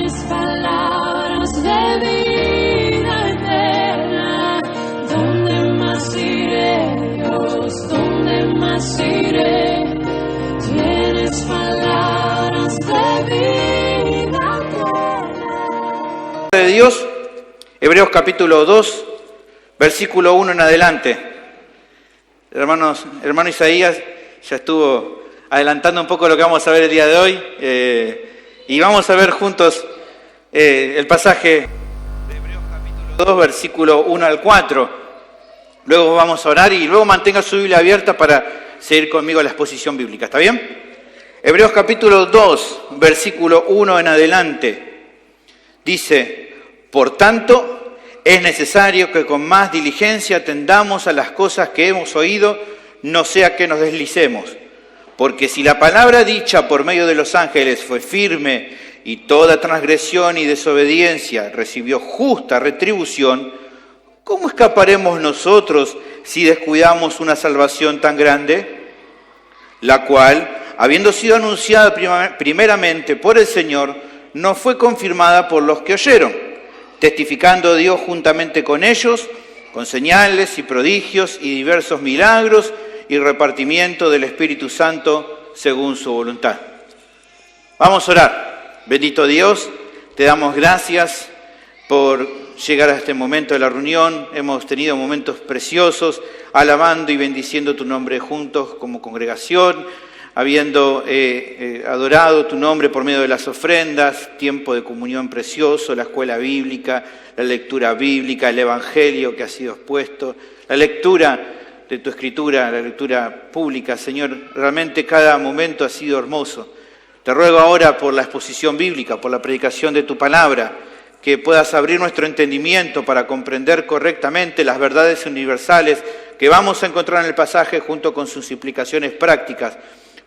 Tienes palabras de vida eterna. ¿Dónde más iré, Dios? ¿Dónde más iré? Tienes palabras de vida eterna. De Dios, Hebreos capítulo 2, versículo 1 en adelante. Hermano Isaías ya estuvo adelantando un poco lo que vamos a ver el día de hoy, y vamos a ver juntos el pasaje de Hebreos capítulo 2, versículo 1 al 4. Luego vamos a orar y luego mantenga su Biblia abierta para seguir conmigo la exposición bíblica. ¿Está bien? Hebreos capítulo 2, versículo 1 en adelante. Dice: por tanto, es necesario que con más diligencia atendamos a las cosas que hemos oído, no sea que nos deslicemos. Porque si la palabra dicha por medio de los ángeles fue firme y toda transgresión y desobediencia recibió justa retribución, ¿cómo escaparemos nosotros si descuidamos una salvación tan grande? La cual, habiendo sido anunciada primeramente por el Señor, no fue confirmada por los que oyeron, testificando Dios juntamente con ellos, con señales y prodigios y diversos milagros y repartimiento del Espíritu Santo según su voluntad. Vamos a orar. Bendito Dios, te damos gracias por llegar a este momento de la reunión. Hemos tenido momentos preciosos, alabando y bendiciendo tu nombre juntos como congregación, habiendo adorado tu nombre por medio de las ofrendas, tiempo de comunión precioso, la escuela bíblica, la lectura bíblica, el evangelio que ha sido expuesto, la lectura de tu escritura, la lectura pública. Señor, realmente cada momento ha sido hermoso. Te ruego ahora por la exposición bíblica, por la predicación de tu palabra, que puedas abrir nuestro entendimiento para comprender correctamente las verdades universales que vamos a encontrar en el pasaje junto con sus implicaciones prácticas,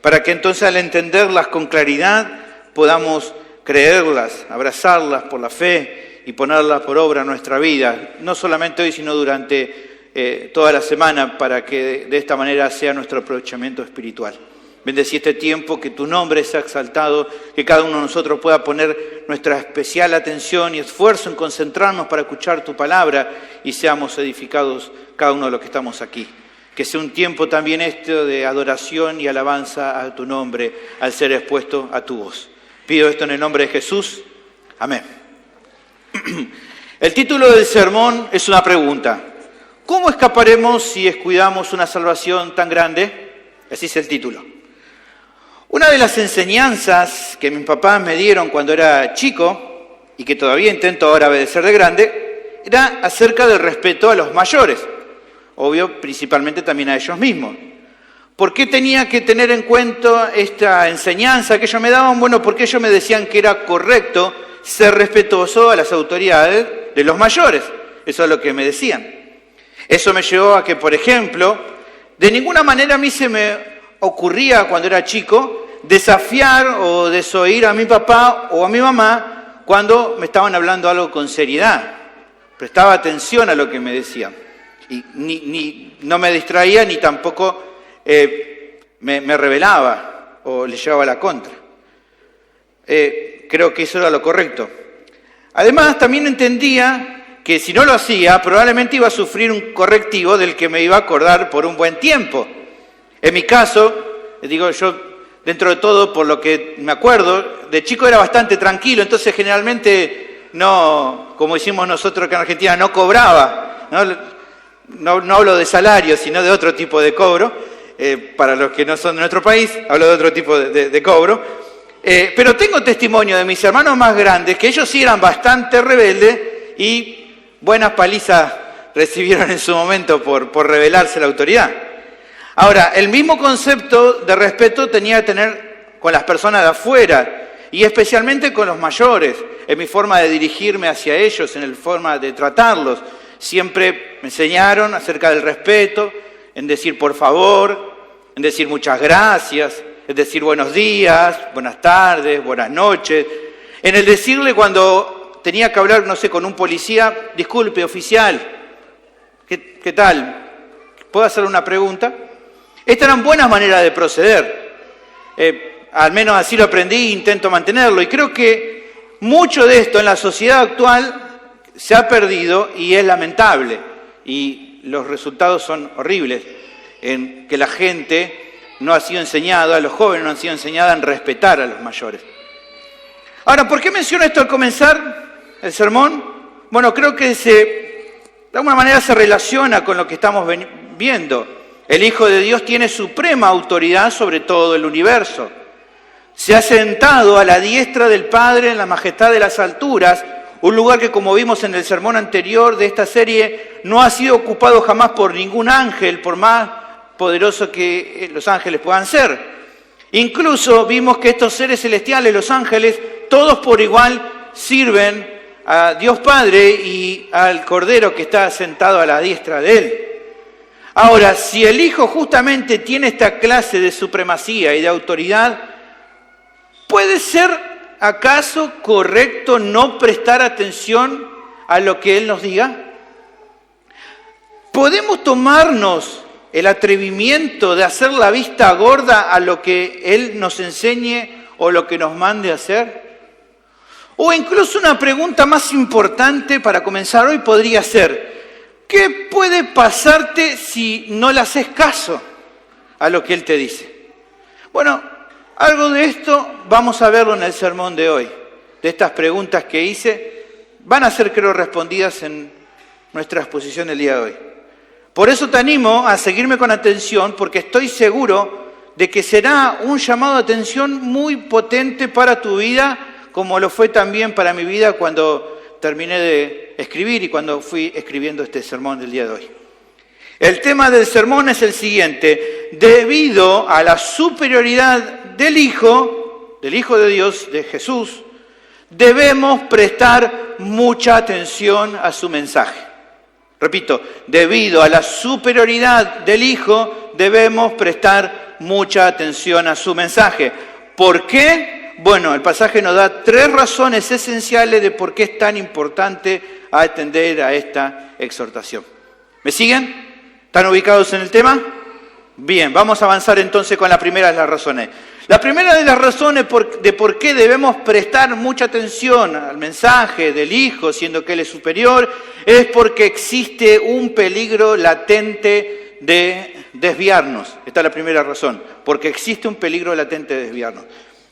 para que entonces al entenderlas con claridad podamos creerlas, abrazarlas por la fe y ponerlas por obra en nuestra vida, no solamente hoy, sino durante toda la semana, para que de esta manera sea nuestro aprovechamiento espiritual. Bendecí este tiempo, que tu nombre sea exaltado, que cada uno de nosotros pueda poner nuestra especial atención y esfuerzo en concentrarnos para escuchar tu palabra y seamos edificados cada uno de los que estamos aquí. Que sea un tiempo también de adoración y alabanza a tu nombre al ser expuesto a tu voz. Pido esto en el nombre de Jesús. Amén. El título del sermón es una pregunta. ¿Cómo escaparemos si descuidamos una salvación tan grande? Así es el título. Una de las enseñanzas que mis papás me dieron cuando era chico, y que todavía intento ahora obedecer de grande, era acerca del respeto a los mayores. Obvio, principalmente también a ellos mismos. ¿Por qué tenía que tener en cuenta esta enseñanza que ellos me daban? Bueno, porque ellos me decían que era correcto ser respetuoso a las autoridades de los mayores. Eso es lo que me decían. Eso me llevó a que, por ejemplo, de ninguna manera a mí se me ocurría cuando era chico desafiar o desoír a mi papá o a mi mamá cuando me estaban hablando algo con seriedad. Prestaba atención a lo que me decían. Y no me distraía ni tampoco me rebelaba o le llevaba la contra. Creo que eso era lo correcto. Además, también entendía que si no lo hacía, probablemente iba a sufrir un correctivo del que me iba a acordar por un buen tiempo. En mi caso, digo yo, dentro de todo, por lo que me acuerdo, de chico era bastante tranquilo, entonces generalmente no, como decimos nosotros acá en Argentina, no cobraba, no hablo de salario, sino de otro tipo de cobro. Para los que no son de nuestro país, hablo de otro tipo de cobro. Pero tengo testimonio de mis hermanos más grandes, que ellos sí eran bastante rebeldes y buenas palizas recibieron en su momento por rebelarse a la autoridad. Ahora, el mismo concepto de respeto tenía que tener con las personas de afuera y especialmente con los mayores, en mi forma de dirigirme hacia ellos, en la forma de tratarlos. Siempre me enseñaron acerca del respeto, en decir por favor, en decir muchas gracias, en decir buenos días, buenas tardes, buenas noches, en el decirle cuando tenía que hablar, no sé, con un policía, disculpe, oficial, ¿qué tal? ¿Puedo hacer una pregunta? Estas eran buenas maneras de proceder. Al menos así lo aprendí e intento mantenerlo. Y creo que mucho de esto en la sociedad actual se ha perdido y es lamentable. Y los resultados son horribles, en que la gente no ha sido enseñada, los jóvenes no han sido enseñados a respetar a los mayores. Ahora, ¿por qué menciono esto al comenzar el sermón? Bueno, creo que de alguna manera se relaciona con lo que estamos viendo. El Hijo de Dios tiene suprema autoridad sobre todo el universo. Se ha sentado a la diestra del Padre en la majestad de las alturas, un lugar que, como vimos en el sermón anterior de esta serie, no ha sido ocupado jamás por ningún ángel, por más poderoso que los ángeles puedan ser. Incluso vimos que estos seres celestiales, los ángeles, todos por igual sirven a Dios Padre y al Cordero que está sentado a la diestra de Él. Ahora, si el Hijo justamente tiene esta clase de supremacía y de autoridad, ¿puede ser acaso correcto no prestar atención a lo que Él nos diga? ¿Podemos tomarnos el atrevimiento de hacer la vista gorda a lo que Él nos enseñe o lo que nos mande a hacer? O incluso una pregunta más importante para comenzar hoy podría ser, ¿qué puede pasarte si no le haces caso a lo que Él te dice? Bueno, algo de esto vamos a verlo en el sermón de hoy. De estas preguntas que hice, van a ser, creo, respondidas en nuestra exposición del día de hoy. Por eso te animo a seguirme con atención, porque estoy seguro de que será un llamado de atención muy potente para tu vida, como lo fue también para mi vida cuando terminé de escribir y cuando fui escribiendo este sermón del día de hoy. El tema del sermón es el siguiente: debido a la superioridad del Hijo de Dios, de Jesús, debemos prestar mucha atención a su mensaje. Repito, debido a la superioridad del Hijo, debemos prestar mucha atención a su mensaje. ¿Por qué? Bueno, el pasaje nos da 3 razones esenciales de por qué es tan importante atender a esta exhortación. ¿Me siguen? ¿Están ubicados en el tema? Bien, vamos a avanzar entonces con la primera de las razones. La primera de las razones de por qué debemos prestar mucha atención al mensaje del Hijo, siendo que Él es superior, es porque existe un peligro latente de desviarnos. Esta es la primera razón, porque existe un peligro latente de desviarnos.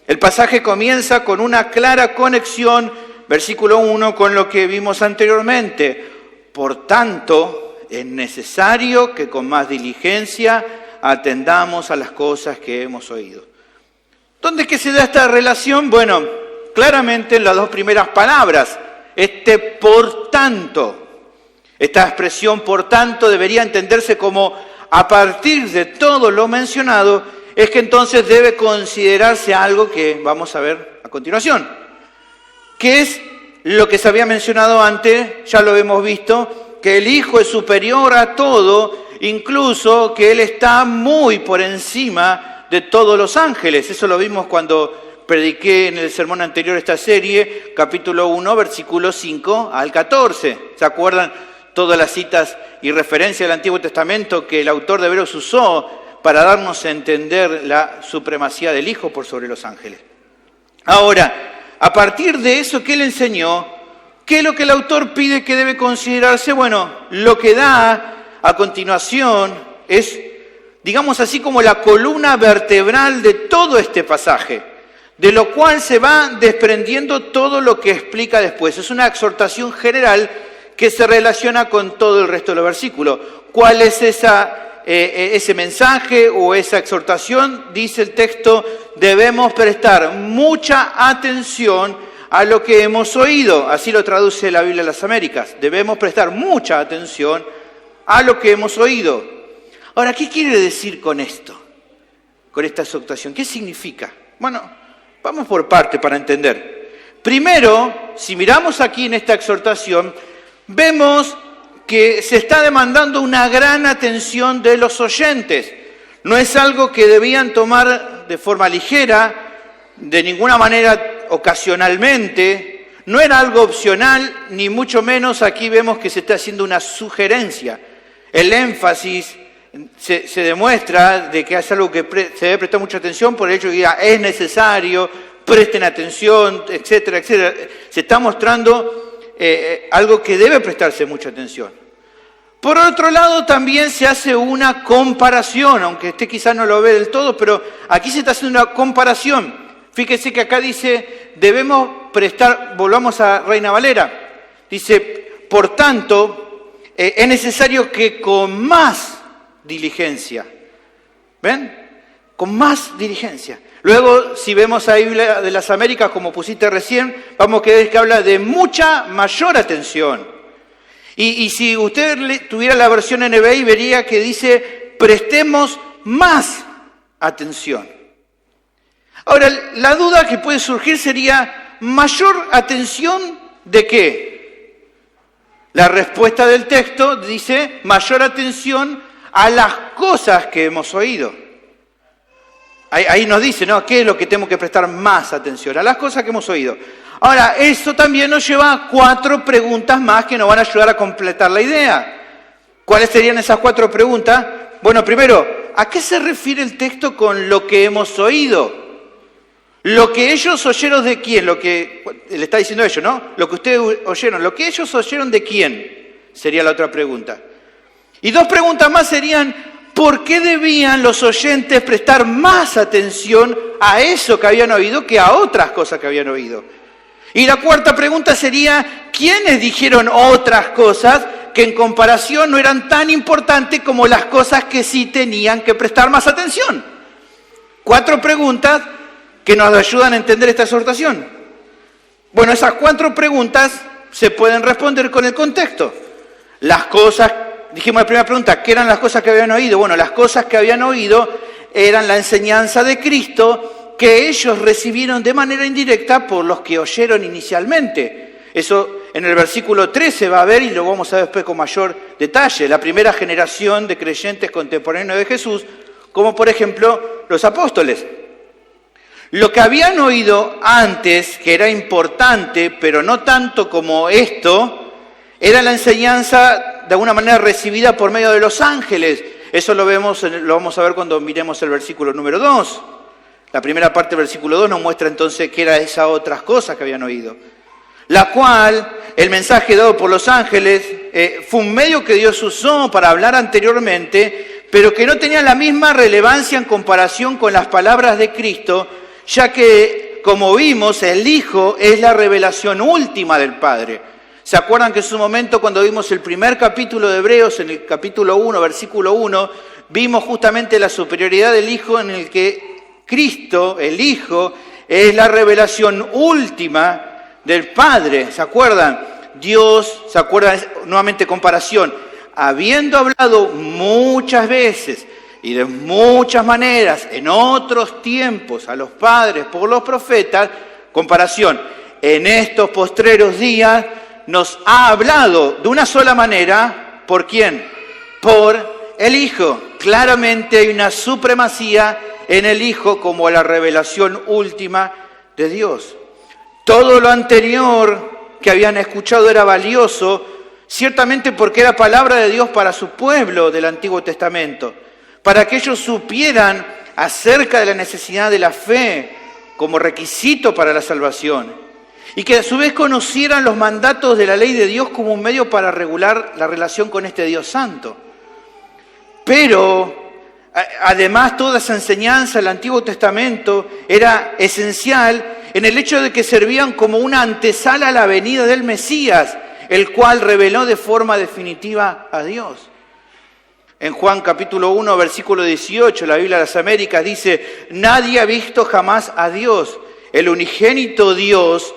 El pasaje comienza con una clara conexión, versículo 1, con lo que vimos anteriormente. Por tanto, es necesario que con más diligencia atendamos a las cosas que hemos oído. ¿Dónde es que se da esta relación? Bueno, claramente en las 2 primeras palabras. Por tanto. Esta expresión por tanto debería entenderse como a partir de todo lo mencionado, es que entonces debe considerarse algo que vamos a ver a continuación, que es lo que se había mencionado antes, ya lo hemos visto, que el Hijo es superior a todo, incluso que Él está muy por encima de todos los ángeles. Eso lo vimos cuando prediqué en el sermón anterior esta serie, capítulo 1, versículos 5 al 14. ¿Se acuerdan todas las citas y referencias del Antiguo Testamento que el autor de Hebreos usó para darnos a entender la supremacía del Hijo por sobre los ángeles? Ahora, a partir de eso que Él enseñó, ¿qué es lo que el autor pide que debe considerarse? Bueno, lo que da a continuación es, digamos así, como la columna vertebral de todo este pasaje, de lo cual se va desprendiendo todo lo que explica después. Es una exhortación general que se relaciona con todo el resto de los versículos. ¿Cuál es ese mensaje o esa exhortación? Dice el texto, debemos prestar mucha atención a lo que hemos oído. Así lo traduce la Biblia de las Américas. Debemos prestar mucha atención a lo que hemos oído. Ahora, ¿qué quiere decir con esto? Con esta exhortación. ¿Qué significa? Bueno, vamos por parte para entender. Primero, si miramos aquí en esta exhortación, vemos que se está demandando una gran atención de los oyentes. No es algo que debían tomar de forma ligera, de ninguna manera ocasionalmente, no era algo opcional, ni mucho menos aquí vemos que se está haciendo una sugerencia. El énfasis se demuestra de que es algo que se debe prestar mucha atención por el hecho de que es necesario presten atención, etcétera, etcétera. Se está mostrando algo que debe prestarse mucha atención. Por otro lado, también se hace una comparación, aunque usted quizás no lo ve del todo, pero aquí se está haciendo una comparación. Fíjese que acá dice, debemos prestar, volvamos a Reina Valera, dice, por tanto, es necesario que con más diligencia, ¿ven? Con más diligencia. Luego, si vemos a Biblia de las Américas, como pusiste recién, vamos a ver que habla de mucha mayor atención. Y si usted tuviera la versión NBI, vería que dice, prestemos más atención. Ahora, la duda que puede surgir sería, ¿mayor atención de qué? La respuesta del texto dice, mayor atención a las cosas que hemos oído. Ahí nos dice, ¿no? ¿Qué es lo que tenemos que prestar más atención? A las cosas que hemos oído. Ahora, eso también nos lleva a 4 preguntas más que nos van a ayudar a completar la idea. ¿Cuáles serían esas 4 preguntas? Bueno, primero, ¿a qué se refiere el texto con lo que hemos oído? Lo que ellos oyeron de quién, lo que le está diciendo ellos, ¿no? Lo que ustedes oyeron, lo que ellos oyeron de quién, sería la otra pregunta. Y 2 preguntas más serían, ¿por qué debían los oyentes prestar más atención a eso que habían oído que a otras cosas que habían oído? Y la 4ª pregunta sería, ¿quiénes dijeron otras cosas que en comparación no eran tan importantes como las cosas que sí tenían que prestar más atención? 4 preguntas que nos ayudan a entender esta exhortación. Bueno, esas 4 preguntas se pueden responder con el contexto. Las cosas, dijimos la primera pregunta, ¿qué eran las cosas que habían oído? Bueno, las cosas que habían oído eran la enseñanza de Cristo, que ellos recibieron de manera indirecta por los que oyeron inicialmente. Eso en el versículo 13 va a ver y lo vamos a ver después con mayor detalle. La primera generación de creyentes contemporáneos de Jesús, como por ejemplo los apóstoles. Lo que habían oído antes, que era importante, pero no tanto como esto, era la enseñanza de alguna manera recibida por medio de los ángeles. Eso lo vamos a ver cuando miremos el versículo número 2. La primera parte del versículo 2 nos muestra entonces qué era esas otras cosas que habían oído. La cual, el mensaje dado por los ángeles, fue un medio que Dios usó para hablar anteriormente, pero que no tenía la misma relevancia en comparación con las palabras de Cristo, ya que, como vimos, el Hijo es la revelación última del Padre. ¿Se acuerdan que en su momento cuando vimos el primer capítulo de Hebreos, en el capítulo 1, versículo 1, vimos justamente la superioridad del Hijo en el que Cristo, el Hijo, es la revelación última del Padre? ¿Se acuerdan? Dios, ¿se acuerdan? Nuevamente comparación. Habiendo hablado muchas veces y de muchas maneras en otros tiempos a los padres por los profetas, comparación, en estos postreros días nos ha hablado de una sola manera. ¿Por quién? Por el Hijo. Claramente hay una supremacía en el Hijo como la revelación última de Dios. Todo lo anterior que habían escuchado era valioso, ciertamente porque era palabra de Dios para su pueblo del Antiguo Testamento, para que ellos supieran acerca de la necesidad de la fe como requisito para la salvación, y que a su vez conocieran los mandatos de la ley de Dios como un medio para regular la relación con este Dios santo. Pero además, toda esa enseñanza del Antiguo Testamento era esencial en el hecho de que servían como una antesala a la venida del Mesías, el cual reveló de forma definitiva a Dios. En Juan capítulo 1, versículo 18, la Biblia de las Américas dice, nadie ha visto jamás a Dios, el unigénito Dios,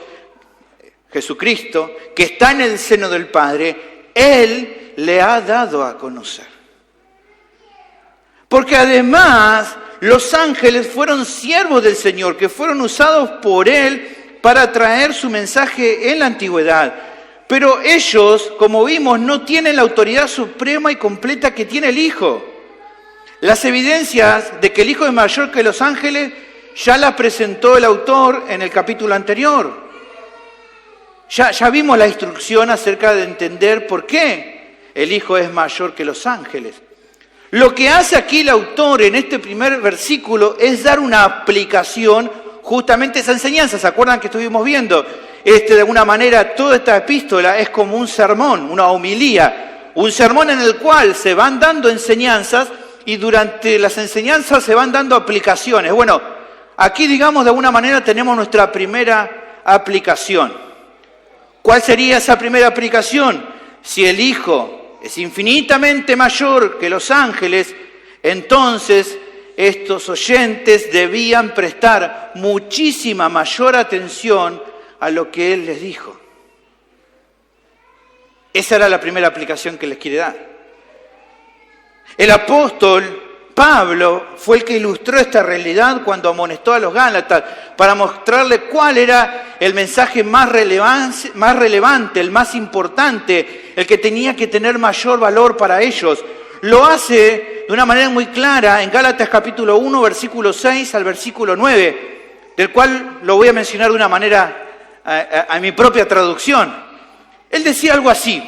Jesucristo, que está en el seno del Padre, Él le ha dado a conocer. Porque además los ángeles fueron siervos del Señor, que fueron usados por Él para traer su mensaje en la antigüedad. Pero ellos, como vimos, no tienen la autoridad suprema y completa que tiene el Hijo. Las evidencias de que el Hijo es mayor que los ángeles ya las presentó el autor en el capítulo anterior. Ya vimos la instrucción acerca de entender por qué el Hijo es mayor que los ángeles. Lo que hace aquí el autor en este primer versículo es dar una aplicación justamente esa enseñanza. ¿Se acuerdan que estuvimos viendo? De alguna manera, toda esta epístola es como un sermón, una homilía, un sermón en el cual se van dando enseñanzas y durante las enseñanzas se van dando aplicaciones. Bueno, aquí, digamos, de alguna manera tenemos nuestra primera aplicación. ¿Cuál sería esa primera aplicación? Si el Hijo es infinitamente mayor que los ángeles, entonces estos oyentes debían prestar muchísima mayor atención a lo que Él les dijo. Esa era la primera aplicación que les quiere dar. El apóstol Pablo fue el que ilustró esta realidad cuando amonestó a los Gálatas para mostrarle cuál era el mensaje más relevante, el más importante, el que tenía que tener mayor valor para ellos. Lo hace de una manera muy clara en Gálatas capítulo 1, versículo 6 al versículo 9, del cual lo voy a mencionar de una manera a mi propia traducción. Él decía algo así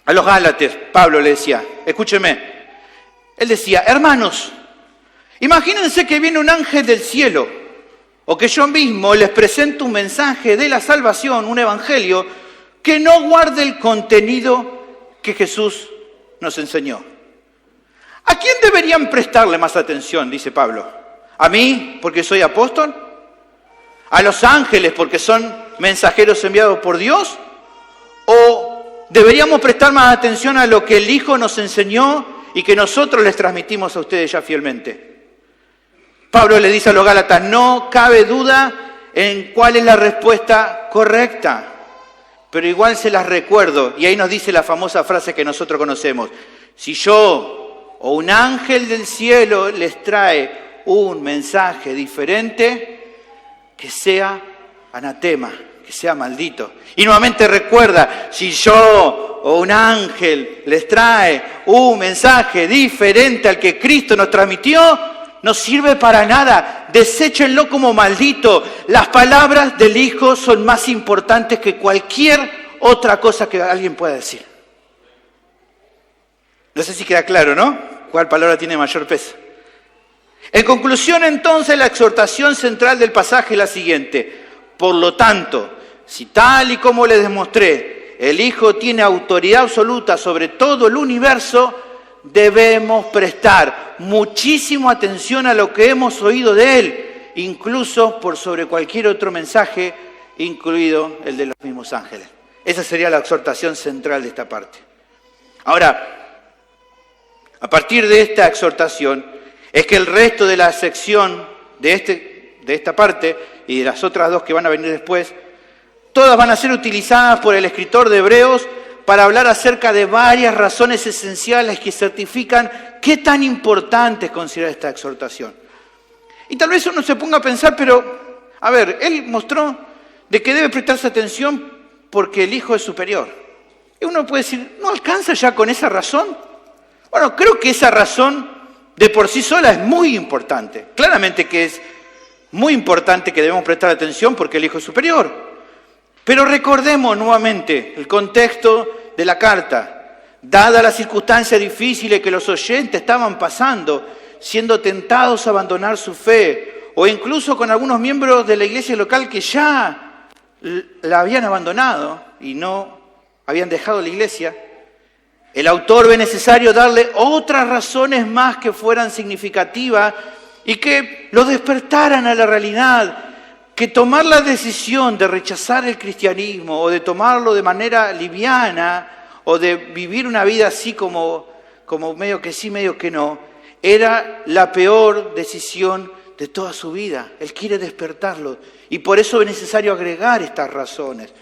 a los Gálatas, Pablo le decía, escúcheme, él decía, hermanos, imagínense que viene un ángel del cielo, o que yo mismo les presento un mensaje de la salvación, un evangelio, que no guarde el contenido que Jesús nos enseñó. ¿A quién deberían prestarle más atención? Dice Pablo. ¿A mí, porque soy apóstol? ¿A los ángeles, porque son mensajeros enviados por Dios? ¿O deberíamos prestar más atención a lo que el Hijo nos enseñó y que nosotros les transmitimos a ustedes ya fielmente? Pablo le dice a los Gálatas, no cabe duda en cuál es la respuesta correcta, pero igual se las recuerdo, y ahí nos dice la famosa frase que nosotros conocemos, si yo o un ángel del cielo les trae un mensaje diferente, que sea anatema, que sea maldito. Y nuevamente recuerda, si yo o un ángel les trae un mensaje diferente al que Cristo nos transmitió, no sirve para nada, deséchenlo como maldito. Las palabras del Hijo son más importantes que cualquier otra cosa que alguien pueda decir. No sé si queda claro, ¿no? ¿Cuál palabra tiene mayor peso? En conclusión, entonces, la exhortación central del pasaje es la siguiente. Por lo tanto, si tal y como les demostré, el Hijo tiene autoridad absoluta sobre todo el universo, debemos prestar muchísima atención a lo que hemos oído de Él, incluso por sobre cualquier otro mensaje, incluido el de los mismos ángeles. Esa sería la exhortación central de esta parte. Ahora, a partir de esta exhortación, es que el resto de la sección de esta parte y de las otras dos que van a venir después, todas van a ser utilizadas por el escritor de Hebreos para hablar acerca de varias razones esenciales que certifican qué tan importante es considerar esta exhortación. Y tal vez uno se ponga a pensar, pero, a ver, él mostró de que debe prestarse atención porque el Hijo es superior. Y uno puede decir, ¿no alcanza ya con esa razón? Bueno, creo que esa razón de por sí sola es muy importante. Claramente que es muy importante que debemos prestar atención porque el Hijo es superior. Pero recordemos nuevamente el contexto de la carta. Dada las circunstancias difíciles que los oyentes estaban pasando, siendo tentados a abandonar su fe, o incluso con algunos miembros de la iglesia local que ya la habían abandonado y no habían dejado la iglesia, el autor ve necesario darle otras razones más que fueran significativas y que lo despertaran a la realidad, que tomar la decisión de rechazar el cristianismo o de tomarlo de manera liviana o de vivir una vida así como medio que sí, medio que no, era la peor decisión de toda su vida. Él quiere despertarlo y por eso es necesario agregar estas razones.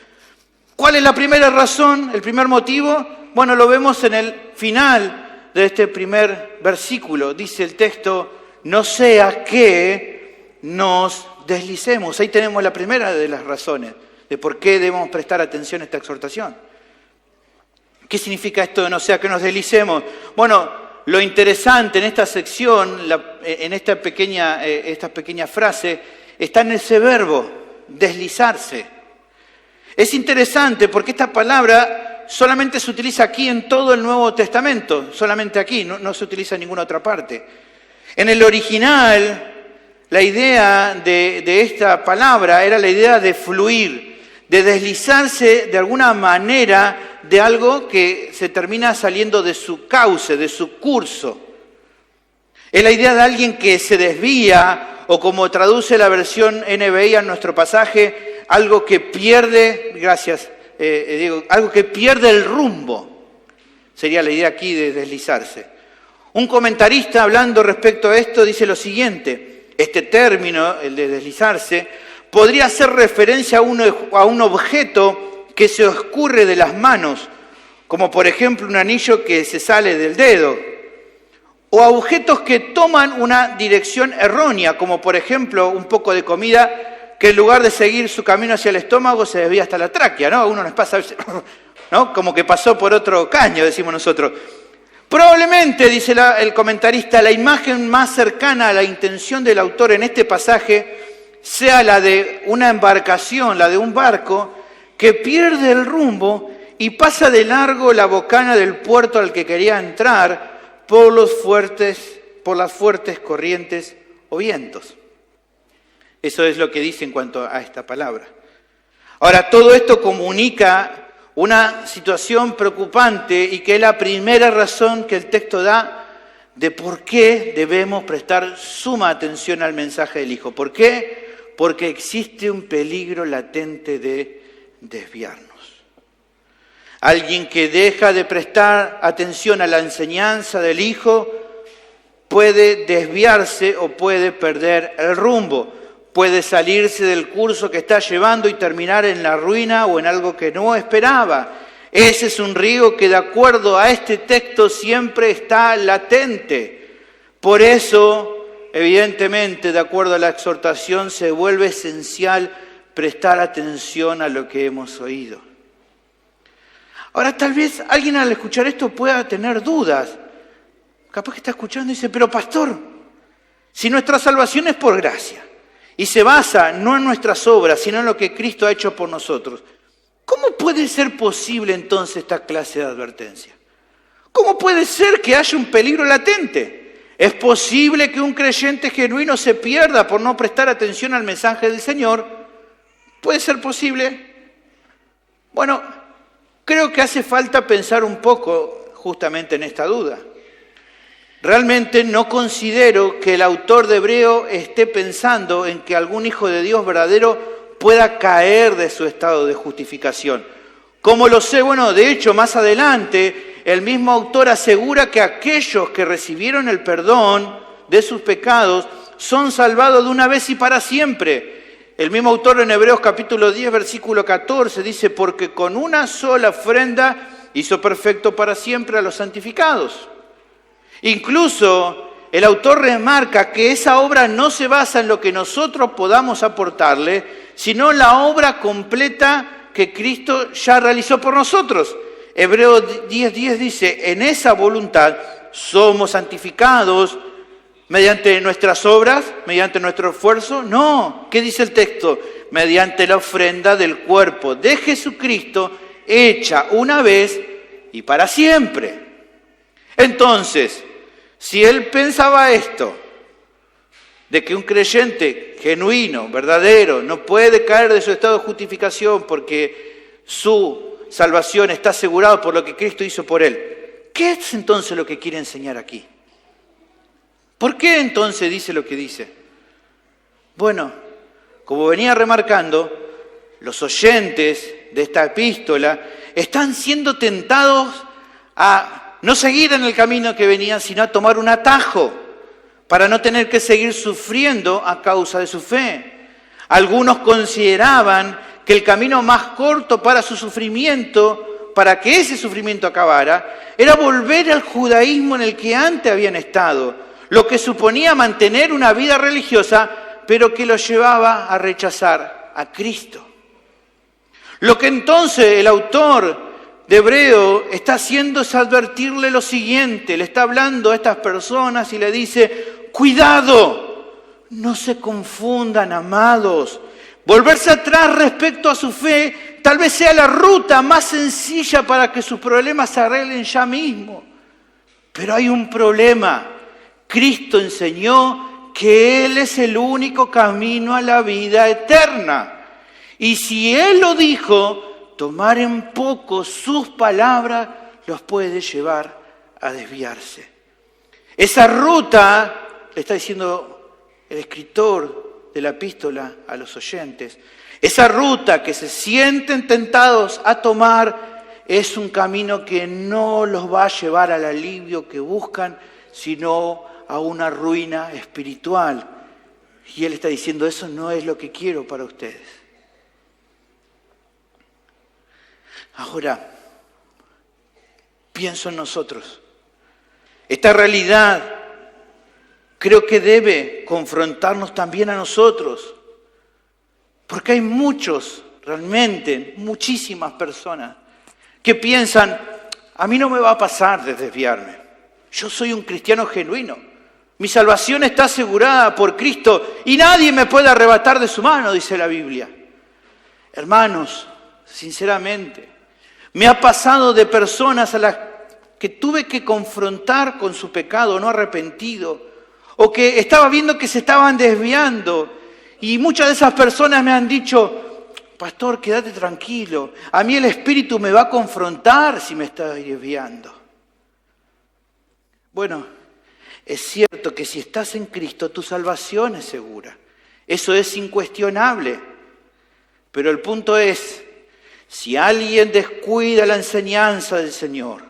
¿Cuál es la primera razón, el primer motivo? Bueno, lo vemos en el final de este primer versículo. Dice el texto, no sea que nos deslicemos. Ahí tenemos la primera de las razones de por qué debemos prestar atención a esta exhortación. ¿Qué significa esto de no sea que nos deslicemos? Bueno, lo interesante en esta sección, en esta pequeña frase, está en ese verbo, deslizarse. Es interesante porque esta palabra solamente se utiliza aquí en todo el Nuevo Testamento, solamente aquí, no se utiliza en ninguna otra parte. En el original, La idea de esta palabra era la idea de fluir, de deslizarse de alguna manera de algo que se termina saliendo de su cauce, de su curso. Es la idea de alguien que se desvía, o como traduce la versión NBI en nuestro pasaje, algo que pierde, Diego, algo que pierde el rumbo. Sería la idea aquí de deslizarse. Un comentarista hablando respecto a esto dice lo siguiente: este término, el de deslizarse, podría hacer referencia a un objeto que se escurre de las manos, como por ejemplo un anillo que se sale del dedo, o a objetos que toman una dirección errónea, como por ejemplo un poco de comida que en lugar de seguir su camino hacia el estómago se desvía hasta la tráquea, ¿no? A uno nos pasa, ¿no? Como que pasó por otro caño, decimos nosotros. Probablemente, dice el comentarista, la imagen más cercana a la intención del autor en este pasaje sea la de una embarcación, la de un barco, que pierde el rumbo y pasa de largo la bocana del puerto al que quería entrar por las fuertes corrientes o vientos. Eso es lo que dice en cuanto a esta palabra. Ahora, todo esto comunica una situación preocupante y que es la primera razón que el texto da de por qué debemos prestar suma atención al mensaje del Hijo. ¿Por qué? Porque existe un peligro latente de desviarnos. Alguien que deja de prestar atención a la enseñanza del Hijo puede desviarse o puede perder el rumbo. Puede salirse del curso que está llevando y terminar en la ruina o en algo que no esperaba. Ese es un riesgo que de acuerdo a este texto siempre está latente. Por eso, evidentemente, de acuerdo a la exhortación, se vuelve esencial prestar atención a lo que hemos oído. Ahora, tal vez alguien al escuchar esto pueda tener dudas. Capaz que está escuchando y dice, pero pastor, si nuestra salvación es por gracia, y se basa no en nuestras obras, sino en lo que Cristo ha hecho por nosotros, ¿cómo puede ser posible entonces esta clase de advertencia? ¿Cómo puede ser que haya un peligro latente? ¿Es posible que un creyente genuino se pierda por no prestar atención al mensaje del Señor? ¿Puede ser posible? Bueno, creo que hace falta pensar un poco justamente en esta duda. Realmente no considero que el autor de Hebreo esté pensando en que algún hijo de Dios verdadero pueda caer de su estado de justificación. ¿Cómo lo sé? Bueno, de hecho, más adelante, el mismo autor asegura que aquellos que recibieron el perdón de sus pecados son salvados de una vez y para siempre. El mismo autor en Hebreos capítulo 10, versículo 14, dice, porque con una sola ofrenda hizo perfecto para siempre a los santificados. Incluso el autor remarca que esa obra no se basa en lo que nosotros podamos aportarle, sino en la obra completa que Cristo ya realizó por nosotros. Hebreos 10:10 dice, en esa voluntad somos santificados mediante nuestras obras, mediante nuestro esfuerzo. No, ¿qué dice el texto? Mediante la ofrenda del cuerpo de Jesucristo, hecha una vez y para siempre. Entonces, si él pensaba esto, de que un creyente genuino, verdadero, no puede caer de su estado de justificación porque su salvación está asegurada por lo que Cristo hizo por él, ¿qué es entonces lo que quiere enseñar aquí? ¿Por qué entonces dice lo que dice? Bueno, como venía remarcando, los oyentes de esta epístola están siendo tentados a no seguir en el camino que venían, sino a tomar un atajo para no tener que seguir sufriendo a causa de su fe. Algunos consideraban que el camino más corto para su sufrimiento, para que ese sufrimiento acabara, era volver al judaísmo en el que antes habían estado, lo que suponía mantener una vida religiosa, pero que los llevaba a rechazar a Cristo. Lo que entonces el autor de Hebreo está haciendo es advertirle lo siguiente, le está hablando a estas personas y le dice, cuidado, no se confundan, amados. Volverse atrás respecto a su fe tal vez sea la ruta más sencilla para que sus problemas se arreglen ya mismo. Pero hay un problema. Cristo enseñó que Él es el único camino a la vida eterna. Y si Él lo dijo, tomar en poco sus palabras los puede llevar a desviarse. Esa ruta, le está diciendo el escritor de la epístola a los oyentes, esa ruta que se sienten tentados a tomar es un camino que no los va a llevar al alivio que buscan, sino a una ruina espiritual. Y Él está diciendo, eso no es lo que quiero para ustedes. Ahora, pienso en nosotros. Esta realidad creo que debe confrontarnos también a nosotros, porque hay muchos, realmente, muchísimas personas que piensan, a mí no me va a pasar de desviarme. Yo soy un cristiano genuino. Mi salvación está asegurada por Cristo y nadie me puede arrebatar de su mano, dice la Biblia. Hermanos, sinceramente, me ha pasado de personas a las que tuve que confrontar con su pecado no arrepentido, o que estaba viendo que se estaban desviando, y muchas de esas personas me han dicho, pastor, quédate tranquilo, a mí el Espíritu me va a confrontar si me estoy desviando. Bueno, es cierto que si estás en Cristo, tu salvación es segura, eso es incuestionable, pero el punto es, si alguien descuida la enseñanza del Señor,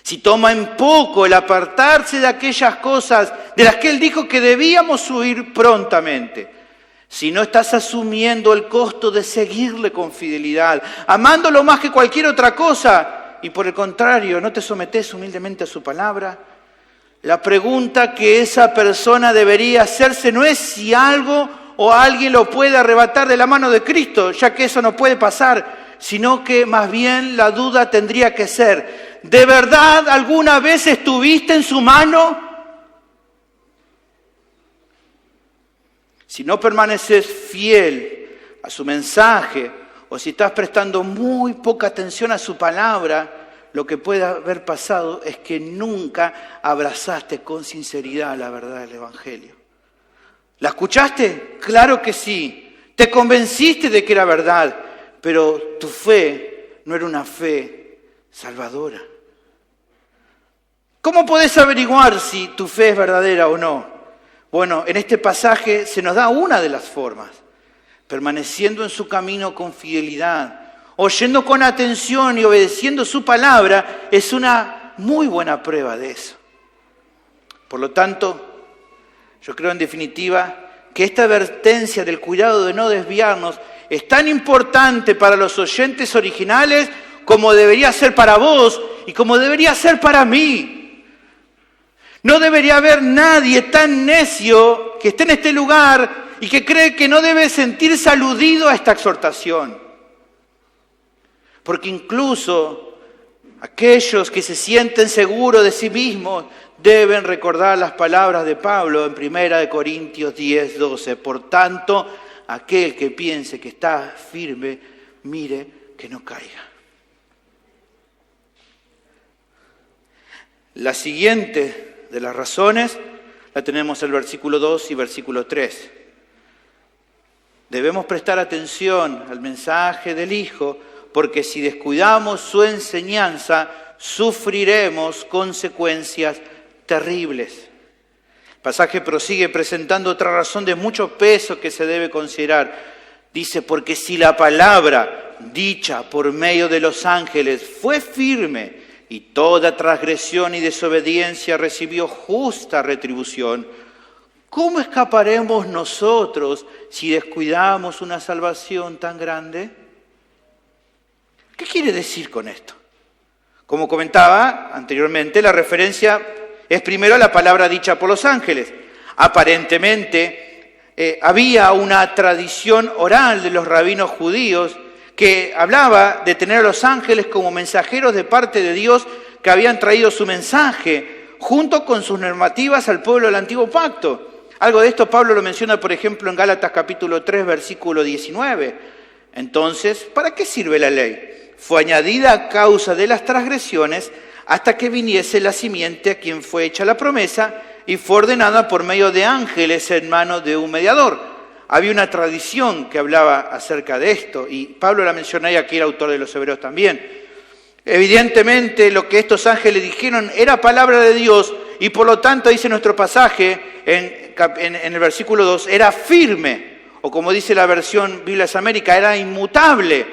si toma en poco el apartarse de aquellas cosas de las que Él dijo que debíamos huir prontamente, si no estás asumiendo el costo de seguirle con fidelidad, amándolo más que cualquier otra cosa, y por el contrario, no te sometes humildemente a su palabra, la pregunta que esa persona debería hacerse no es si algo o alguien lo puede arrebatar de la mano de Cristo, ya que eso no puede pasar, sino que más bien la duda tendría que ser, ¿de verdad alguna vez estuviste en su mano? Si no permaneces fiel a su mensaje, o si estás prestando muy poca atención a su palabra, lo que puede haber pasado es que nunca abrazaste con sinceridad la verdad del Evangelio. ¿La escuchaste? Claro que sí. Te convenciste de que era verdad, pero tu fe no era una fe salvadora. ¿Cómo podés averiguar si tu fe es verdadera o no? Bueno, en este pasaje se nos da una de las formas. Permaneciendo en su camino con fidelidad, oyendo con atención y obedeciendo su palabra, es una muy buena prueba de eso. Por lo tanto, yo creo en definitiva que esta advertencia del cuidado de no desviarnos es tan importante para los oyentes originales como debería ser para vos y como debería ser para mí. No debería haber nadie tan necio que esté en este lugar y que cree que no debe sentirse aludido a esta exhortación. Porque incluso aquellos que se sienten seguros de sí mismos deben recordar las palabras de Pablo en 1 Corintios 10:12. Por tanto, aquel que piense que está firme, mire que no caiga. La siguiente de las razones la tenemos en el versículo 2 y versículo 3. Debemos prestar atención al mensaje del Hijo, porque si descuidamos su enseñanza, sufriremos consecuencias terribles. El pasaje prosigue presentando otra razón de mucho peso que se debe considerar. Dice, porque si la palabra dicha por medio de los ángeles fue firme y toda transgresión y desobediencia recibió justa retribución, ¿cómo escaparemos nosotros si descuidamos una salvación tan grande? ¿Qué quiere decir con esto? Como comentaba anteriormente, la referencia es primero a la palabra dicha por los ángeles. Aparentemente había una tradición oral de los rabinos judíos que hablaba de tener a los ángeles como mensajeros de parte de Dios que habían traído su mensaje junto con sus normativas al pueblo del Antiguo Pacto. Algo de esto Pablo lo menciona, por ejemplo, en Gálatas capítulo 3, versículo 19. Entonces, ¿para qué sirve la ley? Fue añadida a causa de las transgresiones hasta que viniese la simiente a quien fue hecha la promesa, y fue ordenada por medio de ángeles en manos de un mediador. Había una tradición que hablaba acerca de esto, y Pablo la menciona, y aquí el autor de los Hebreos también. Evidentemente lo que estos ángeles dijeron era palabra de Dios, y por lo tanto, dice nuestro pasaje en el versículo 2, era firme, o como dice la versión Biblias América, era inmutable,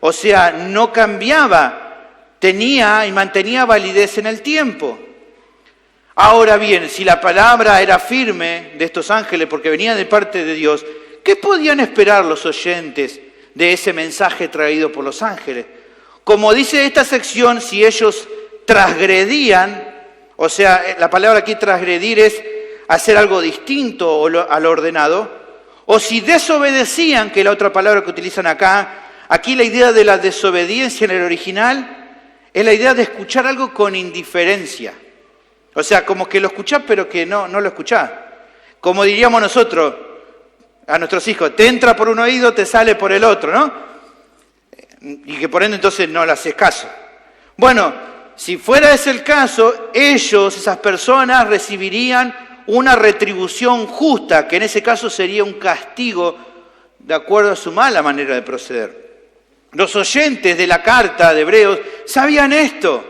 o sea, no cambiaba, tenía y mantenía validez en el tiempo. Ahora bien, si la palabra era firme de estos ángeles porque venía de parte de Dios, ¿qué podían esperar los oyentes de ese mensaje traído por los ángeles? Como dice esta sección, si ellos transgredían, o sea, la palabra aquí transgredir es hacer algo distinto a lo ordenado, o si desobedecían, que es la otra palabra que utilizan acá, aquí la idea de la desobediencia en el original es la idea de escuchar algo con indiferencia. O sea, como que lo escuchás pero que no lo escuchás. Como diríamos nosotros a nuestros hijos, te entra por un oído, te sale por el otro, ¿no? Y que por ende entonces no le haces caso. Bueno, si fuera ese el caso, ellos, esas personas, recibirían una retribución justa, que en ese caso sería un castigo de acuerdo a su mala manera de proceder. Los oyentes de la carta de Hebreos sabían esto.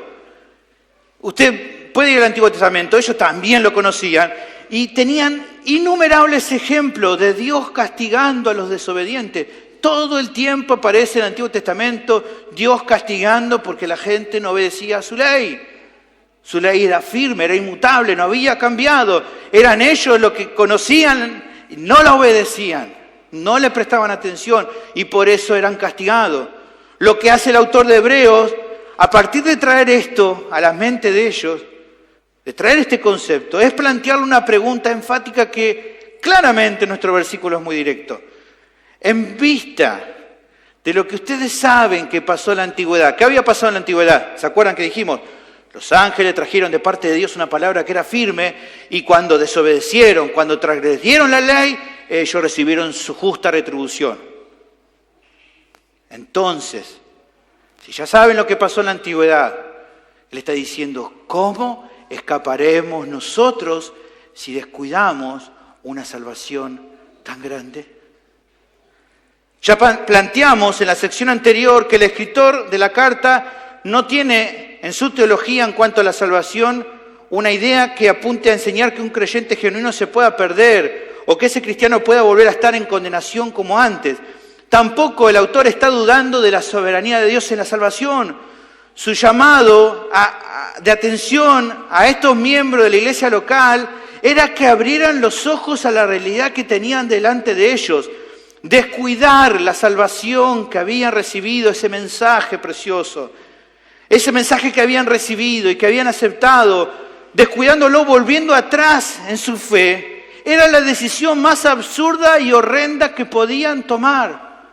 Usted puede ir al Antiguo Testamento, ellos también lo conocían y tenían innumerables ejemplos de Dios castigando a los desobedientes. Todo el tiempo aparece en el Antiguo Testamento Dios castigando porque la gente no obedecía a su ley. Su ley era firme, era inmutable, no había cambiado. Eran ellos los que conocían y no la obedecían, no le prestaban atención y por eso eran castigados. Lo que hace el autor de Hebreos, a partir de traer esto a la mente de ellos, de traer este concepto, es plantearle una pregunta enfática que claramente nuestro versículo es muy directo. En vista de lo que ustedes saben que pasó en la antigüedad, ¿qué había pasado en la antigüedad? ¿Se acuerdan que dijimos? Los ángeles trajeron de parte de Dios una palabra que era firme y cuando desobedecieron, cuando transgredieron la ley, ellos recibieron su justa retribución. Entonces, si ya saben lo que pasó en la antigüedad, él está diciendo, ¿cómo escaparemos nosotros si descuidamos una salvación tan grande? Ya planteamos en la sección anterior que el escritor de la carta no tiene en su teología en cuanto a la salvación una idea que apunte a enseñar que un creyente genuino se pueda perder o que ese cristiano pueda volver a estar en condenación como antes. Tampoco el autor está dudando de la soberanía de Dios en la salvación. Su llamado de atención a estos miembros de la iglesia local era que abrieran los ojos a la realidad que tenían delante de ellos. Descuidar la salvación que habían recibido, ese mensaje precioso, ese mensaje que habían recibido y que habían aceptado, descuidándolo, volviendo atrás en su fe, era la decisión más absurda y horrenda que podían tomar.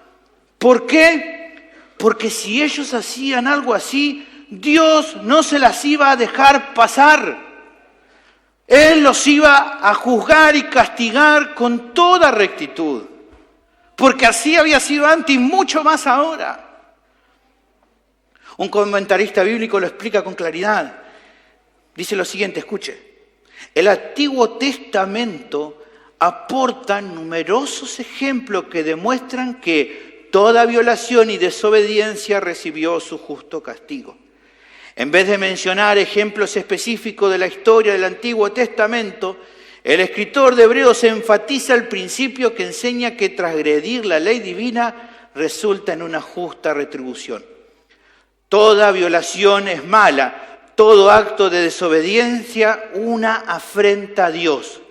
¿Por qué? Porque si ellos hacían algo así, Dios no se las iba a dejar pasar. Él los iba a juzgar y castigar con toda rectitud. Porque así había sido antes y mucho más ahora. Un comentarista bíblico lo explica con claridad. Dice lo siguiente, escuche. El Antiguo Testamento aporta numerosos ejemplos que demuestran que toda violación y desobediencia recibió su justo castigo. En vez de mencionar ejemplos específicos de la historia del Antiguo Testamento, el escritor de Hebreos enfatiza el principio que enseña que transgredir la ley divina resulta en una justa retribución. Toda violación es mala, todo acto de desobediencia una afrenta a Dios.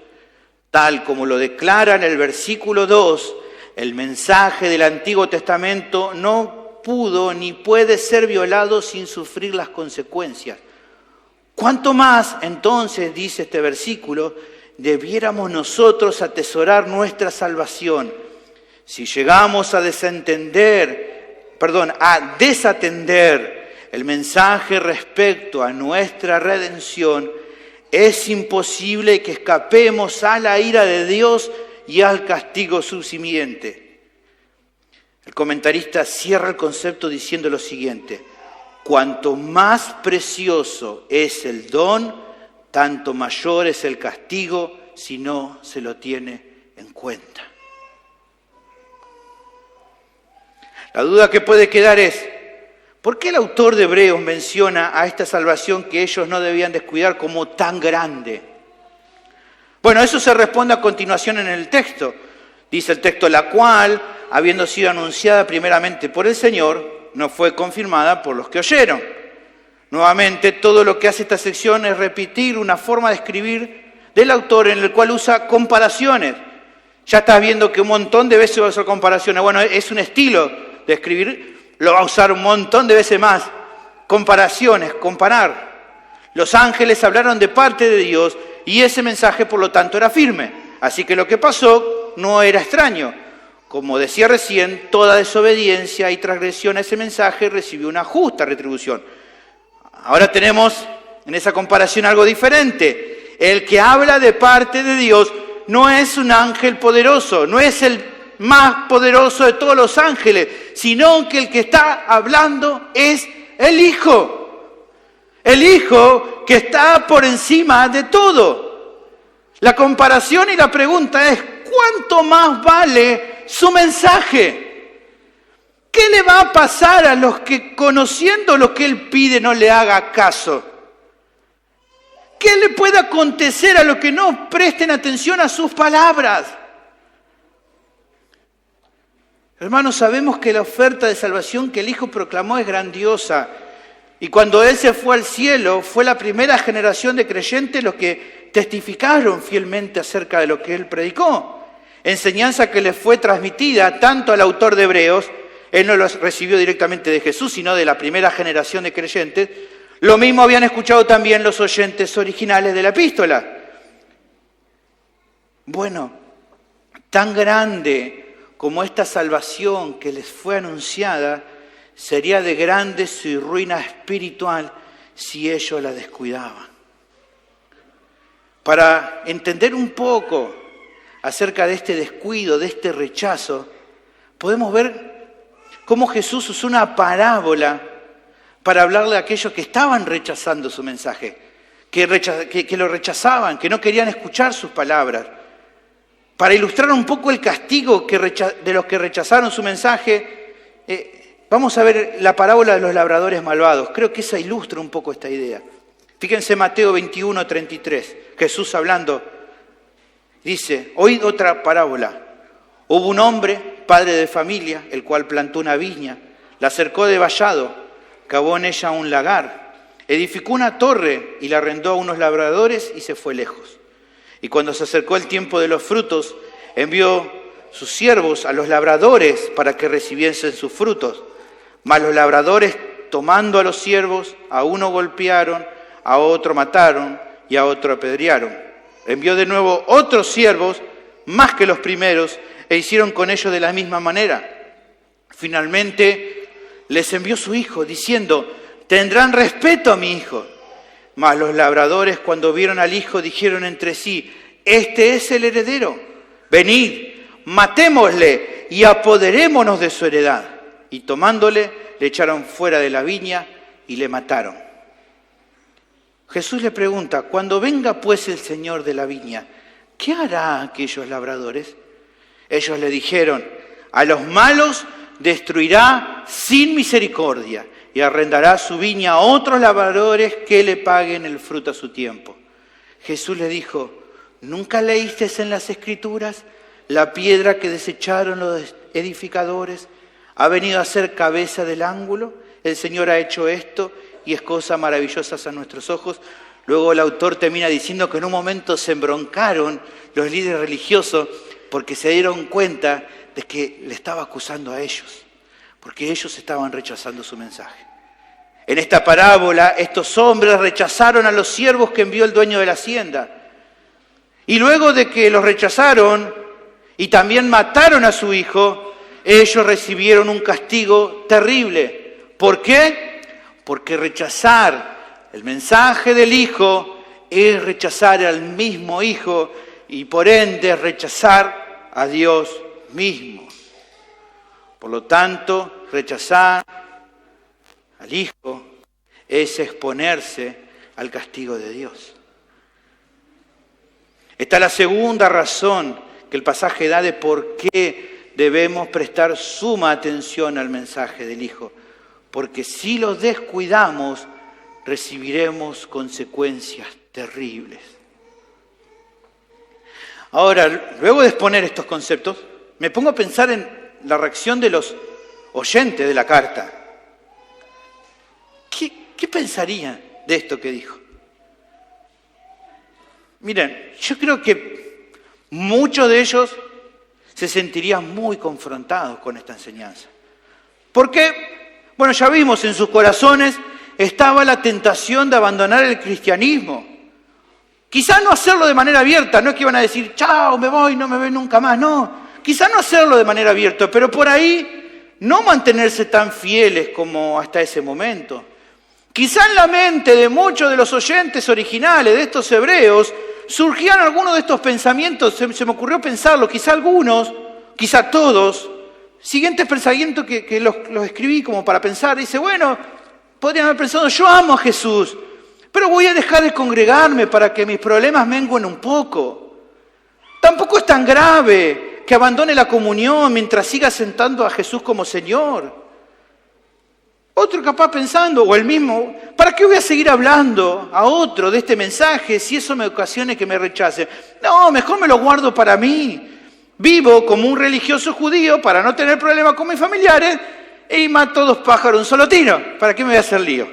Tal como lo declara en el versículo 2, el mensaje del Antiguo Testamento no pudo ni puede ser violado sin sufrir las consecuencias. ¿Cuánto más, entonces, dice este versículo, debiéramos nosotros atesorar nuestra salvación? Si llegamos a desatender el mensaje respecto a nuestra redención, es imposible que escapemos a la ira de Dios y al castigo subsiguiente. El comentarista cierra el concepto diciendo lo siguiente: cuanto más precioso es el don, tanto mayor es el castigo si no se lo tiene en cuenta. La duda que puede quedar es, ¿por qué el autor de Hebreos menciona a esta salvación que ellos no debían descuidar como tan grande? Bueno, eso se responde a continuación en el texto. Dice el texto, la cual, habiendo sido anunciada primeramente por el Señor, no fue confirmada por los que oyeron. Nuevamente, todo lo que hace esta sección es repetir una forma de escribir del autor en el cual usa comparaciones. Ya estás viendo que un montón de veces va a usar comparaciones. Bueno, es un estilo de escribir, lo va a usar un montón de veces más. Comparaciones, comparar. Los ángeles hablaron de parte de Dios y ese mensaje, por lo tanto, era firme. Así que lo que pasó no era extraño. Como decía recién, toda desobediencia y transgresión a ese mensaje recibió una justa retribución. Ahora tenemos en esa comparación algo diferente. El que habla de parte de Dios no es un ángel poderoso, no es el más poderoso de todos los ángeles, sino que el que está hablando es el Hijo. El Hijo que está por encima de todo. La comparación y la pregunta es, ¿cuánto más vale su mensaje? ¿Qué le va a pasar a los que, conociendo lo que Él pide, no le haga caso? ¿Qué le puede acontecer a los que no presten atención a sus palabras? Hermanos, sabemos que la oferta de salvación que el Hijo proclamó es grandiosa. Y cuando Él se fue al cielo, fue la primera generación de creyentes los que testificaron fielmente acerca de lo que Él predicó. Enseñanza que le fue transmitida tanto al autor de Hebreos, él no lo recibió directamente de Jesús, sino de la primera generación de creyentes. Lo mismo habían escuchado también los oyentes originales de la epístola. Bueno, tan grande como esta salvación que les fue anunciada, sería de grande su ruina espiritual si ellos la descuidaban. Para entender un poco acerca de este descuido, de este rechazo, podemos ver cómo Jesús usó una parábola para hablarle a aquellos que estaban rechazando su mensaje, que lo rechazaban, que no querían escuchar sus palabras. Para ilustrar un poco el castigo de los que rechazaron su mensaje, vamos a ver la parábola de los labradores malvados. Creo que esa ilustra un poco esta idea. Fíjense Mateo 21:33, Jesús hablando, dice, oíd otra parábola. Hubo un hombre, padre de familia, el cual plantó una viña, la cercó de vallado, cavó en ella un lagar, edificó una torre y la arrendó a unos labradores y se fue lejos. Y cuando se acercó el tiempo de los frutos, envió sus siervos a los labradores para que recibiesen sus frutos. Mas los labradores, tomando a los siervos, a uno golpearon, a otro mataron y a otro apedrearon. Envió de nuevo otros siervos, más que los primeros, e hicieron con ellos de la misma manera. Finalmente les envió su hijo, diciendo, tendrán respeto a mi hijo. Mas los labradores, cuando vieron al hijo, dijeron entre sí, este es el heredero, venid, matémosle y apoderémonos de su heredad. Y tomándole, le echaron fuera de la viña y le mataron. Jesús le pregunta, cuando venga pues el Señor de la viña, ¿qué hará a aquellos labradores? Ellos le dijeron, a los malos destruirá sin misericordia y arrendará su viña a otros labradores que le paguen el fruto a su tiempo. Jesús le dijo, ¿nunca leíste en las Escrituras? La piedra que desecharon los edificadores ha venido a ser cabeza del ángulo. El Señor ha hecho esto y es cosa maravillosa a nuestros ojos. Luego el autor termina diciendo que en un momento se embroncaron los líderes religiosos porque se dieron cuenta de que le estaba acusando a ellos, porque ellos estaban rechazando su mensaje. En esta parábola, estos hombres rechazaron a los siervos que envió el dueño de la hacienda. Y luego de que los rechazaron y también mataron a su hijo, ellos recibieron un castigo terrible. ¿Por qué? Porque rechazar el mensaje del Hijo es rechazar al mismo Hijo y por ende rechazar a Dios mismo. Por lo tanto, rechazar al Hijo es exponerse al castigo de Dios. Está la segunda razón que el pasaje da de por qué debemos prestar suma atención al mensaje del Hijo. Porque si los descuidamos, recibiremos consecuencias terribles. Ahora, luego de exponer estos conceptos, me pongo a pensar en la reacción de los oyentes de la carta. ¿Qué pensarían de esto que dijo? Miren, yo creo que muchos de ellos se sentirían muy confrontados con esta enseñanza. Porque, bueno, ya vimos, en sus corazones estaba la tentación de abandonar el cristianismo. Quizás no hacerlo de manera abierta, no es que iban a decir, chao, me voy, no me ven nunca más, no. Quizás no hacerlo de manera abierta, pero por ahí no mantenerse tan fieles como hasta ese momento. Quizá en la mente de muchos de los oyentes originales de estos hebreos surgían algunos de estos pensamientos, se me ocurrió pensarlo, quizá algunos, quizá todos, siguientes pensamientos que los escribí como para pensar, dice, bueno, podrían haber pensado, yo amo a Jesús, pero voy a dejar de congregarme para que mis problemas menguen un poco. Tampoco es tan grave que abandone la comunión mientras siga sentando a Jesús como Señor. Otro capaz pensando, o el mismo, ¿para qué voy a seguir hablando a otro de este mensaje si eso me ocasiona que me rechace? No, mejor me lo guardo para mí. Vivo como un religioso judío para no tener problemas con mis familiares y mato dos pájaros de un solo tiro. ¿Para qué me voy a hacer lío?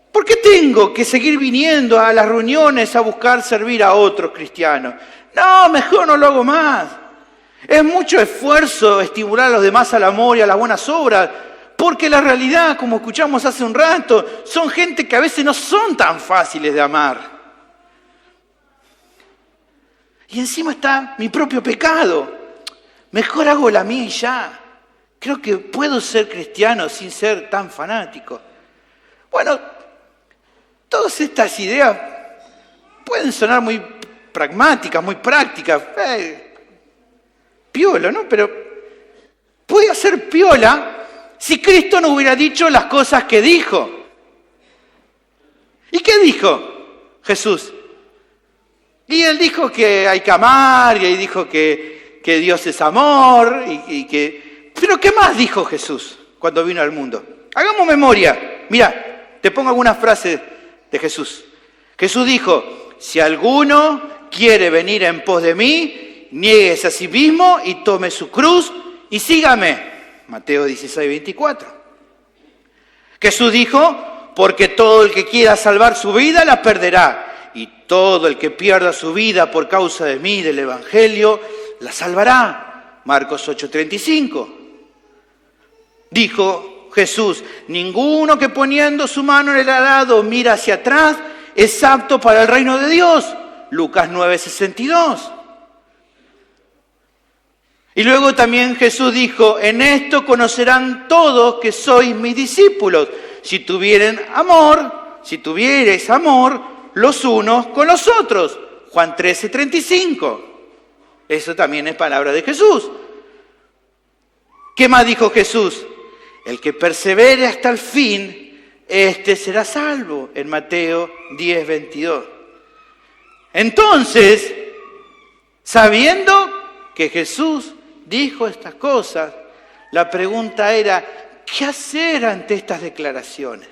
¿Por qué tengo que seguir viniendo a las reuniones a buscar servir a otros cristianos? No, mejor no lo hago más. Es mucho esfuerzo estimular a los demás al amor y a las buenas obras. Porque la realidad, como escuchamos hace un rato, son gente que a veces no son tan fáciles de amar. Y encima está mi propio pecado. Mejor hago la mía y ya. Creo que puedo ser cristiano sin ser tan fanático. Bueno, todas estas ideas pueden sonar muy pragmáticas, muy prácticas. Piola, ¿no? Pero podía ser piola si Cristo no hubiera dicho las cosas que dijo. ¿Y qué dijo Jesús? Y él dijo que hay que amar, y dijo que Dios es amor, Pero ¿qué más dijo Jesús cuando vino al mundo? Hagamos memoria. Mira, te pongo algunas frases de Jesús. Jesús dijo, si alguno quiere venir en pos de mí, niéguese a sí mismo y tome su cruz y sígame. Mateo 16, 24. Jesús dijo, porque todo el que quiera salvar su vida la perderá, y todo el que pierda su vida por causa de mí, del Evangelio, la salvará. Marcos 8, 35. Dijo Jesús, ninguno que poniendo su mano en el arado mira hacia atrás es apto para el reino de Dios. Lucas 9, 62. Y luego también Jesús dijo, en esto conocerán todos que sois mis discípulos, si tuvierais amor los unos con los otros. Juan 13, 35. Eso también es palabra de Jesús. ¿Qué más dijo Jesús? El que persevere hasta el fin, este será salvo, en Mateo 10, 22. Entonces, sabiendo que Jesús dijo estas cosas, la pregunta era, ¿qué hacer ante estas declaraciones?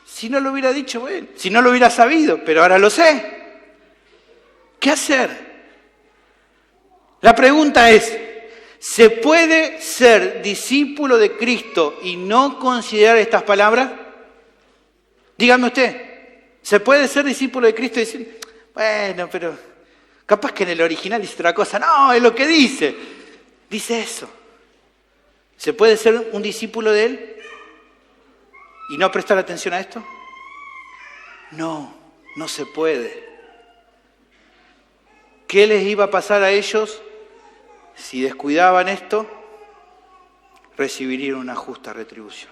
Si no lo hubiera dicho, bueno, si no lo hubiera sabido, pero ahora lo sé. ¿Qué hacer? La pregunta es, ¿se puede ser discípulo de Cristo y no considerar estas palabras? Dígame usted, ¿se puede ser discípulo de Cristo y decir, bueno, pero capaz que en el original dice otra cosa? No, es lo que dice. Dice eso. ¿Se puede ser un discípulo de Él y no prestar atención a esto? No, no se puede. ¿Qué les iba a pasar a ellos si descuidaban esto? Recibirían una justa retribución.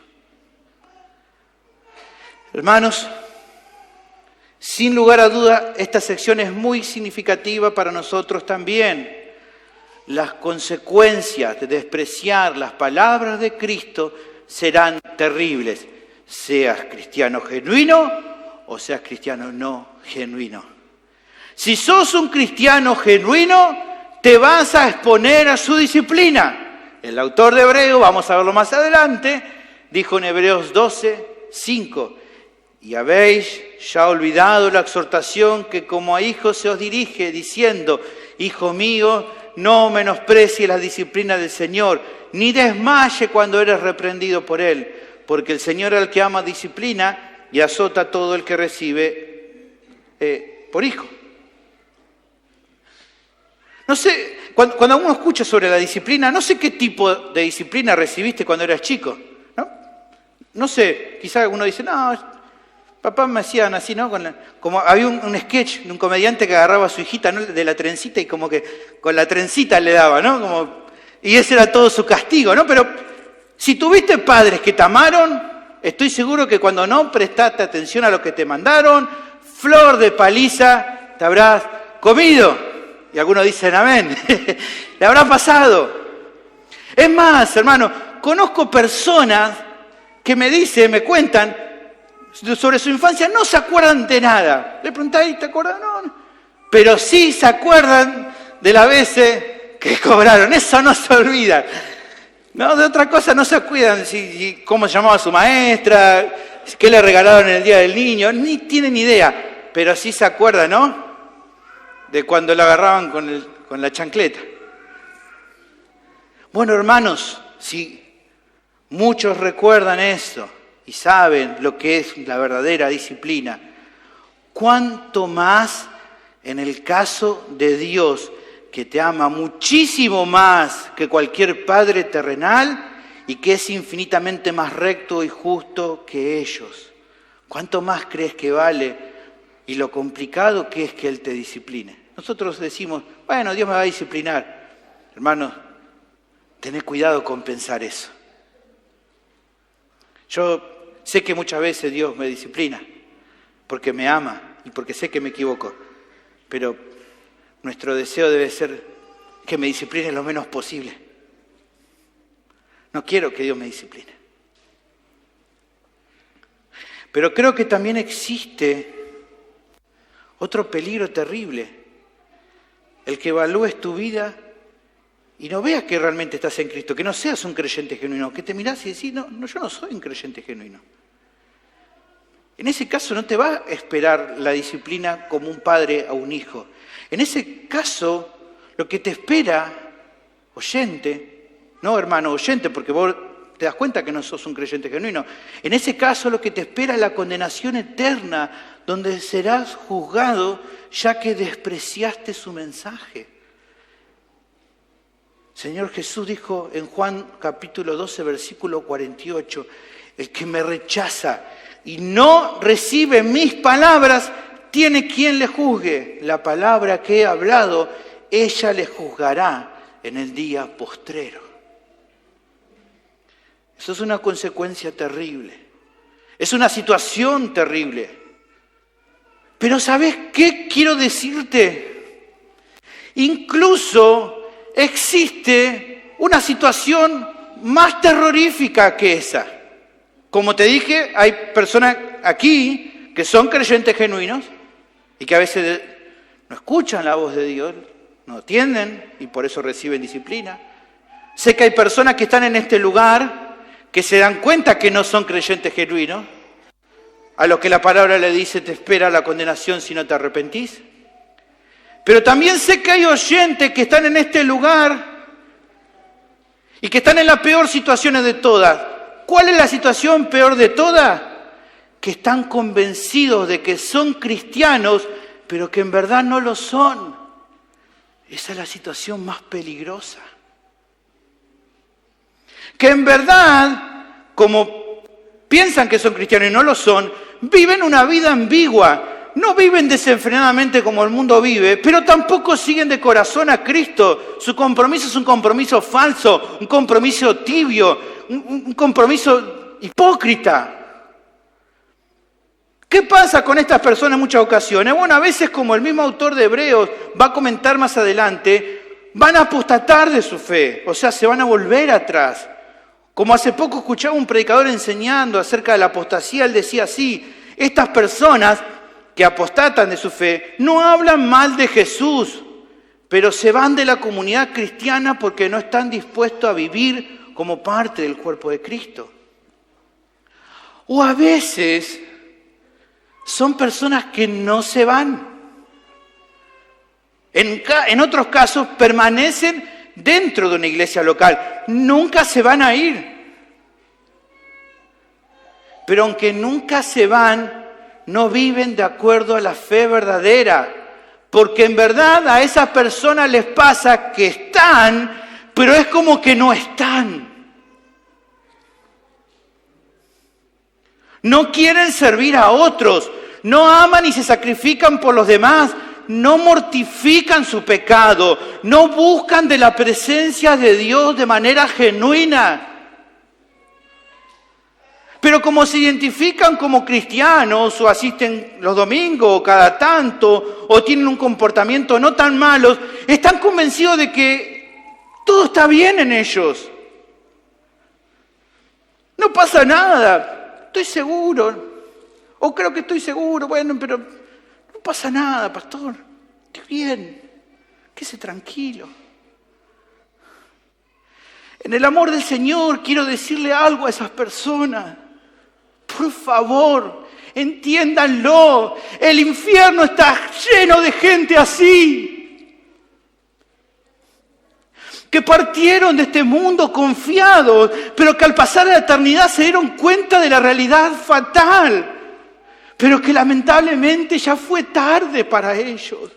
Hermanos, sin lugar a duda, esta sección es muy significativa para nosotros también. Las consecuencias de despreciar las palabras de Cristo serán terribles, seas cristiano genuino o seas cristiano no genuino. Si sos un cristiano genuino, te vas a exponer a su disciplina. El autor de Hebreos, vamos a verlo más adelante, dijo en Hebreos 12:5, y habéis ya olvidado la exhortación que como a hijos se os dirige, diciendo, hijo mío, no menosprecies la disciplina del Señor, ni desmaye cuando eres reprendido por Él, porque el Señor al que ama disciplina y azota a todo el que recibe por hijo. No sé, cuando uno escucha sobre la disciplina, no sé qué tipo de disciplina recibiste cuando eras chico, ¿no? No sé, quizás alguno dice, no, papá me hacían así, ¿no? Como había un sketch de un comediante que agarraba a su hijita, ¿no?, de la trencita y como que con la trencita le daba, ¿no? Y ese era todo su castigo, ¿no? Pero si tuviste padres que te amaron, estoy seguro que cuando no prestaste atención a lo que te mandaron, flor de paliza te habrás comido. Y algunos dicen amén. Le habrá pasado. Es más, hermano, conozco personas que me cuentan sobre su infancia, no se acuerdan de nada. Le preguntáis, ¿te acuerdas? No. Pero sí se acuerdan de las veces que cobraron. Eso no se olvida. No, de otra cosa no se acuerdan. Cómo se llamaba su maestra, qué le regalaron en el Día del Niño. Ni tienen idea. Pero sí se acuerdan, ¿no?, de cuando lo agarraban con la chancleta. Bueno, hermanos, si muchos recuerdan esto y saben lo que es la verdadera disciplina, ¿cuánto más en el caso de Dios, que te ama muchísimo más que cualquier padre terrenal y que es infinitamente más recto y justo que ellos? ¿Cuánto más crees que vale y lo complicado que es que Él te discipline? Nosotros decimos, bueno, Dios me va a disciplinar. Hermanos, tened cuidado con pensar eso. Yo sé que muchas veces Dios me disciplina porque me ama y porque sé que me equivoco, pero nuestro deseo debe ser que me discipline lo menos posible. No quiero que Dios me discipline. Pero creo que también existe otro peligro terrible. El que evalúes tu vida y no veas que realmente estás en Cristo, que no seas un creyente genuino, que te mirás y decís, no, yo no soy un creyente genuino. En ese caso no te va a esperar la disciplina como un padre a un hijo. En ese caso, lo que te espera, oyente, no hermano oyente, porque vos te das cuenta que no sos un creyente genuino. En ese caso lo que te espera es la condenación eterna, donde serás juzgado ya que despreciaste su mensaje. Señor Jesús dijo en Juan capítulo 12, versículo 48, el que me rechaza y no recibe mis palabras, tiene quien le juzgue. La palabra que he hablado, ella le juzgará en el día postrero. Eso es una consecuencia terrible. Es una situación terrible. Pero ¿sabes qué quiero decirte? Incluso existe una situación más terrorífica que esa. Como te dije, hay personas aquí que son creyentes genuinos y que a veces no escuchan la voz de Dios, no atienden y por eso reciben disciplina. Sé que hay personas que están en este lugar que se dan cuenta que no son creyentes genuinos, a los que la palabra le dice, te espera la condenación si no te arrepentís. Pero también sé que hay oyentes que están en este lugar y que están en las peores situaciones de todas. ¿Cuál es la situación peor de todas? Que están convencidos de que son cristianos, pero que en verdad no lo son. Esa es la situación más peligrosa. Que en verdad, como piensan que son cristianos y no lo son, viven una vida ambigua. No viven desenfrenadamente como el mundo vive, pero tampoco siguen de corazón a Cristo. Su compromiso es un compromiso falso, un compromiso tibio, un compromiso hipócrita. ¿Qué pasa con estas personas en muchas ocasiones? Bueno, a veces, como el mismo autor de Hebreos va a comentar más adelante, van a apostatar de su fe, o sea, se van a volver atrás. Como hace poco escuchaba un predicador enseñando acerca de la apostasía, él decía así, estas personas que apostatan de su fe no hablan mal de Jesús, pero se van de la comunidad cristiana porque no están dispuestos a vivir como parte del cuerpo de Cristo. O a veces son personas que no se van. En otros casos permanecen dentro de una iglesia local, nunca se van a ir. Pero aunque nunca se van, no viven de acuerdo a la fe verdadera, porque en verdad a esas personas les pasa que están, pero es como que no están. No quieren servir a otros, no aman y se sacrifican por los demás, no mortifican su pecado, no buscan de la presencia de Dios de manera genuina. Pero como se identifican como cristianos o asisten los domingos o cada tanto o tienen un comportamiento no tan malo, están convencidos de que todo está bien en ellos. No pasa nada, estoy seguro, o creo que estoy seguro, bueno, pero no pasa nada, pastor, estoy bien, quédese tranquilo. En el amor del Señor quiero decirle algo a esas personas. Por favor, entiéndanlo, el infierno está lleno de gente así, que partieron de este mundo confiados, pero que al pasar a la eternidad se dieron cuenta de la realidad fatal, pero que lamentablemente ya fue tarde para ellos.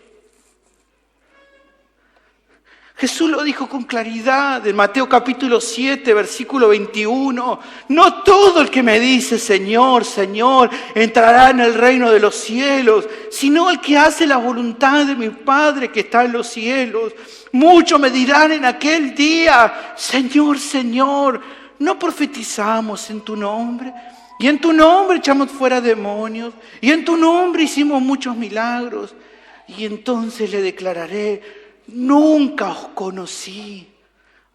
Jesús lo dijo con claridad en Mateo capítulo 7, versículo 21. No todo el que me dice, Señor, Señor, entrará en el reino de los cielos, sino el que hace la voluntad de mi Padre que está en los cielos. Muchos me dirán en aquel día, Señor, Señor, ¿no profetizamos en tu nombre? Y en tu nombre echamos fuera demonios, y en tu nombre hicimos muchos milagros. Y entonces le declararé, nunca os conocí,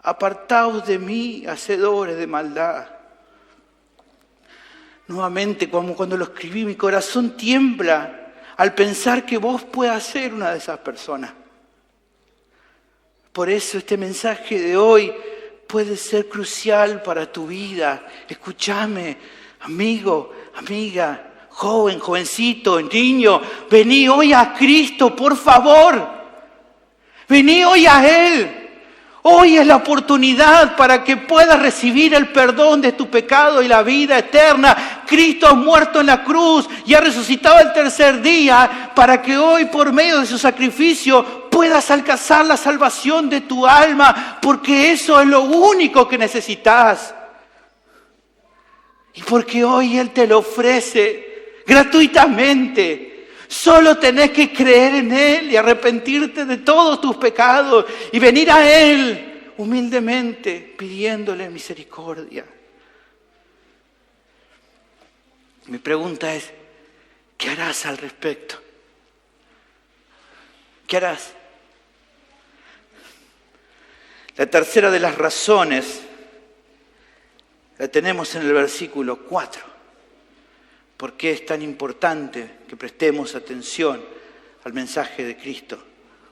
apartaos de mí, hacedores de maldad. Nuevamente, como cuando lo escribí, mi corazón tiembla al pensar que vos puedas ser una de esas personas. Por eso este mensaje de hoy puede ser crucial para tu vida. Escúchame, amigo, amiga, joven, jovencito, niño, vení hoy a Cristo, por favor. Vení hoy a Él. Hoy es la oportunidad para que puedas recibir el perdón de tu pecado y la vida eterna. Cristo ha muerto en la cruz y ha resucitado el tercer día para que hoy, por medio de su sacrificio, puedas alcanzar la salvación de tu alma, porque eso es lo único que necesitas. Y porque hoy Él te lo ofrece gratuitamente. Solo tenés que creer en Él y arrepentirte de todos tus pecados y venir a Él humildemente pidiéndole misericordia. Mi pregunta es, ¿qué harás al respecto? ¿Qué harás? La tercera de las razones la tenemos en el versículo 4. ¿Por qué es tan importante que prestemos atención al mensaje de Cristo?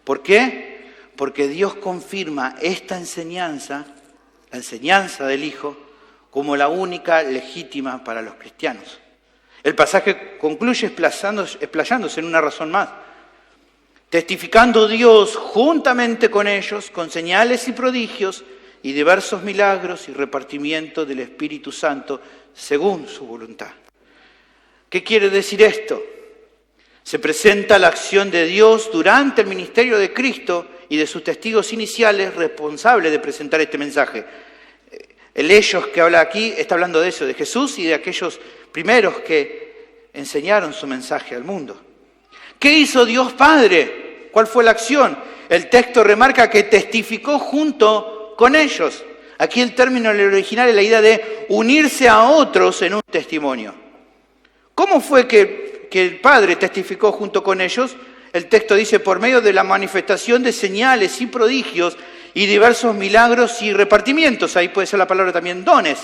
¿Por qué? Porque Dios confirma esta enseñanza, la enseñanza del Hijo, como la única legítima para los cristianos. El pasaje concluye explayándose en una razón más. Testificando Dios juntamente con ellos, con señales y prodigios y diversos milagros y repartimiento del Espíritu Santo según su voluntad. ¿Qué quiere decir esto? Se presenta la acción de Dios durante el ministerio de Cristo y de sus testigos iniciales responsables de presentar este mensaje. El ellos que habla aquí está hablando de eso, de Jesús y de aquellos primeros que enseñaron su mensaje al mundo. ¿Qué hizo Dios Padre? ¿Cuál fue la acción? El texto remarca que testificó junto con ellos. Aquí el término en el original es la idea de unirse a otros en un testimonio. ¿Cómo fue que el Padre testificó junto con ellos? El texto dice, por medio de la manifestación de señales y prodigios y diversos milagros y repartimientos. Ahí puede ser la palabra también dones.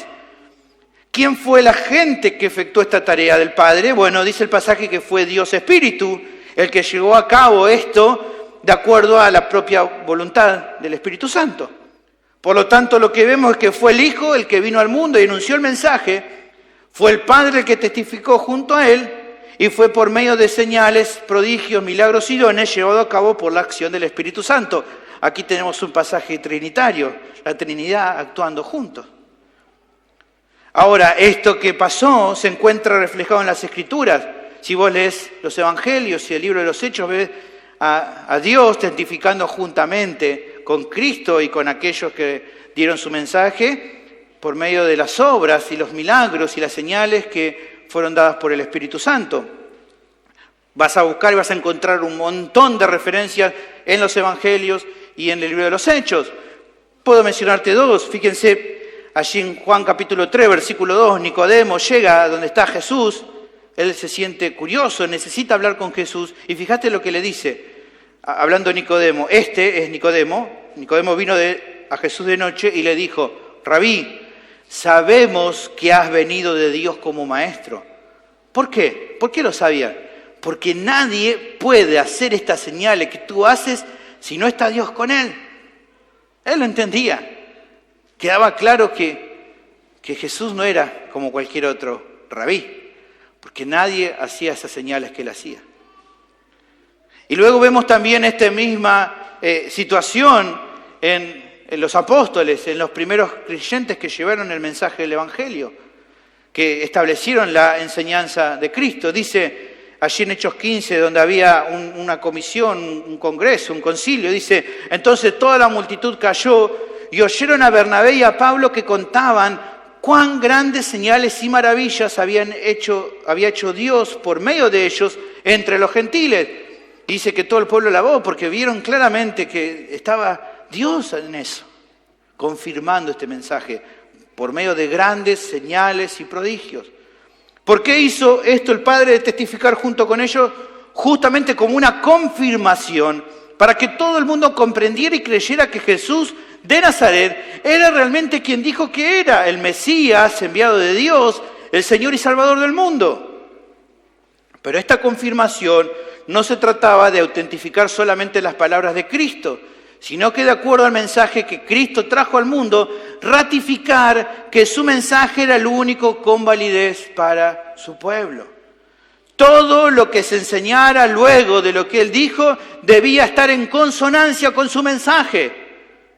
¿Quién fue la gente que efectuó esta tarea del Padre? Bueno, dice el pasaje que fue Dios Espíritu el que llevó a cabo esto de acuerdo a la propia voluntad del Espíritu Santo. Por lo tanto, lo que vemos es que fue el Hijo el que vino al mundo y anunció el mensaje, fue el Padre el que testificó junto a Él y fue por medio de señales, prodigios, milagros y dones llevado a cabo por la acción del Espíritu Santo. Aquí tenemos un pasaje trinitario, la Trinidad actuando juntos. Ahora, esto que pasó se encuentra reflejado en las Escrituras. Si vos lees los Evangelios y el libro de los Hechos, ves a Dios testificando juntamente con Cristo y con aquellos que dieron su mensaje por medio de las obras y los milagros y las señales que fueron dadas por el Espíritu Santo. Vas a buscar y vas a encontrar un montón de referencias en los Evangelios y en el libro de los Hechos. Puedo mencionarte dos. Fíjense, allí en Juan capítulo 3, versículo 2, Nicodemo llega a donde está Jesús. Él se siente curioso, necesita hablar con Jesús. Y fíjate lo que le dice, hablando Nicodemo. Este es Nicodemo. Nicodemo vino a Jesús de noche y le dijo, Rabí, sabemos que has venido de Dios como maestro. ¿Por qué? ¿Por qué lo sabía? Porque nadie puede hacer estas señales que tú haces si no está Dios con él. Él lo entendía. Quedaba claro que Jesús no era como cualquier otro rabí, porque nadie hacía esas señales que él hacía. Y luego vemos también esta misma situación en los apóstoles, en los primeros creyentes que llevaron el mensaje del Evangelio, que establecieron la enseñanza de Cristo. Dice allí en Hechos 15, donde había una comisión, un congreso, un concilio, dice, entonces toda la multitud cayó y oyeron a Bernabé y a Pablo que contaban cuán grandes señales y maravillas había hecho Dios por medio de ellos entre los gentiles. Dice que todo el pueblo alabó porque vieron claramente que estaba Dios en eso, confirmando este mensaje por medio de grandes señales y prodigios. ¿Por qué hizo esto el Padre de testificar junto con ellos? Justamente como una confirmación para que todo el mundo comprendiera y creyera que Jesús de Nazaret era realmente quien dijo que era el Mesías enviado de Dios, el Señor y Salvador del mundo. Pero esta confirmación no se trataba de autentificar solamente las palabras de Cristo, sino que de acuerdo al mensaje que Cristo trajo al mundo, ratificar que su mensaje era el único con validez para su pueblo. Todo lo que se enseñara luego de lo que él dijo debía estar en consonancia con su mensaje.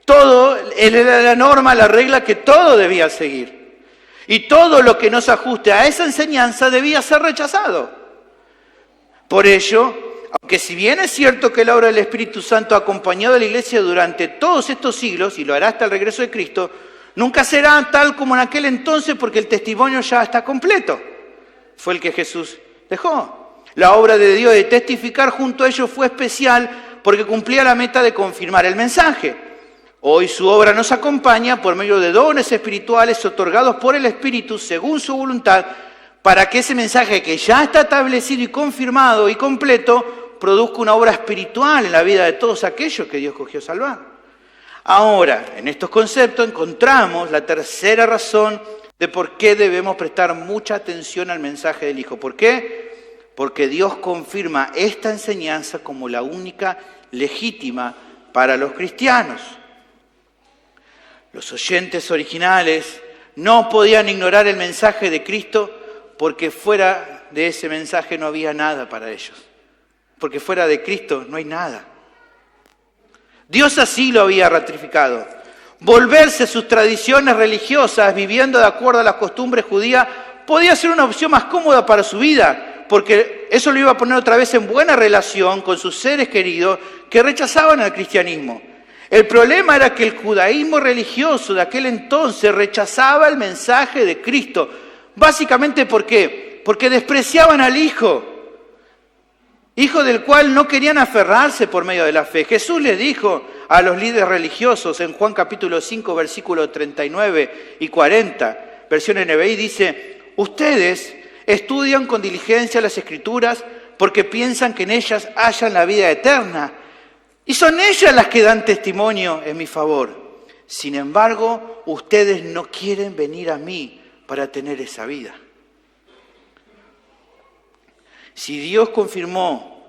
Todo era la norma, la regla que todo debía seguir. Y todo lo que no se ajuste a esa enseñanza debía ser rechazado. Por ello, aunque si bien es cierto que la obra del Espíritu Santo ha acompañado a la Iglesia durante todos estos siglos, y lo hará hasta el regreso de Cristo, nunca será tal como en aquel entonces porque el testimonio ya está completo. Fue el que Jesús dejó. La obra de Dios de testificar junto a ellos fue especial porque cumplía la meta de confirmar el mensaje. Hoy su obra nos acompaña por medio de dones espirituales otorgados por el Espíritu según su voluntad, para que ese mensaje que ya está establecido y confirmado y completo, produzca una obra espiritual en la vida de todos aquellos que Dios cogió salvar. Ahora, en estos conceptos encontramos la tercera razón de por qué debemos prestar mucha atención al mensaje del Hijo. ¿Por qué? Porque Dios confirma esta enseñanza como la única legítima para los cristianos. Los oyentes originales no podían ignorar el mensaje de Cristo porque fuera de ese mensaje no había nada para ellos. Porque fuera de Cristo no hay nada. Dios así lo había ratificado. Volverse a sus tradiciones religiosas, viviendo de acuerdo a las costumbres judías, podía ser una opción más cómoda para su vida, porque eso lo iba a poner otra vez en buena relación con sus seres queridos que rechazaban al cristianismo. El problema era que el judaísmo religioso de aquel entonces rechazaba el mensaje de Cristo. Básicamente, ¿por qué? Porque despreciaban al Hijo del cual no querían aferrarse por medio de la fe. Jesús les dijo a los líderes religiosos en Juan capítulo 5, versículos 39 y 40, versión NBI, dice, ustedes estudian con diligencia las Escrituras porque piensan que en ellas hallan la vida eterna. Y son ellas las que dan testimonio en mi favor. Sin embargo, ustedes no quieren venir a mí para tener esa vida. Si Dios confirmó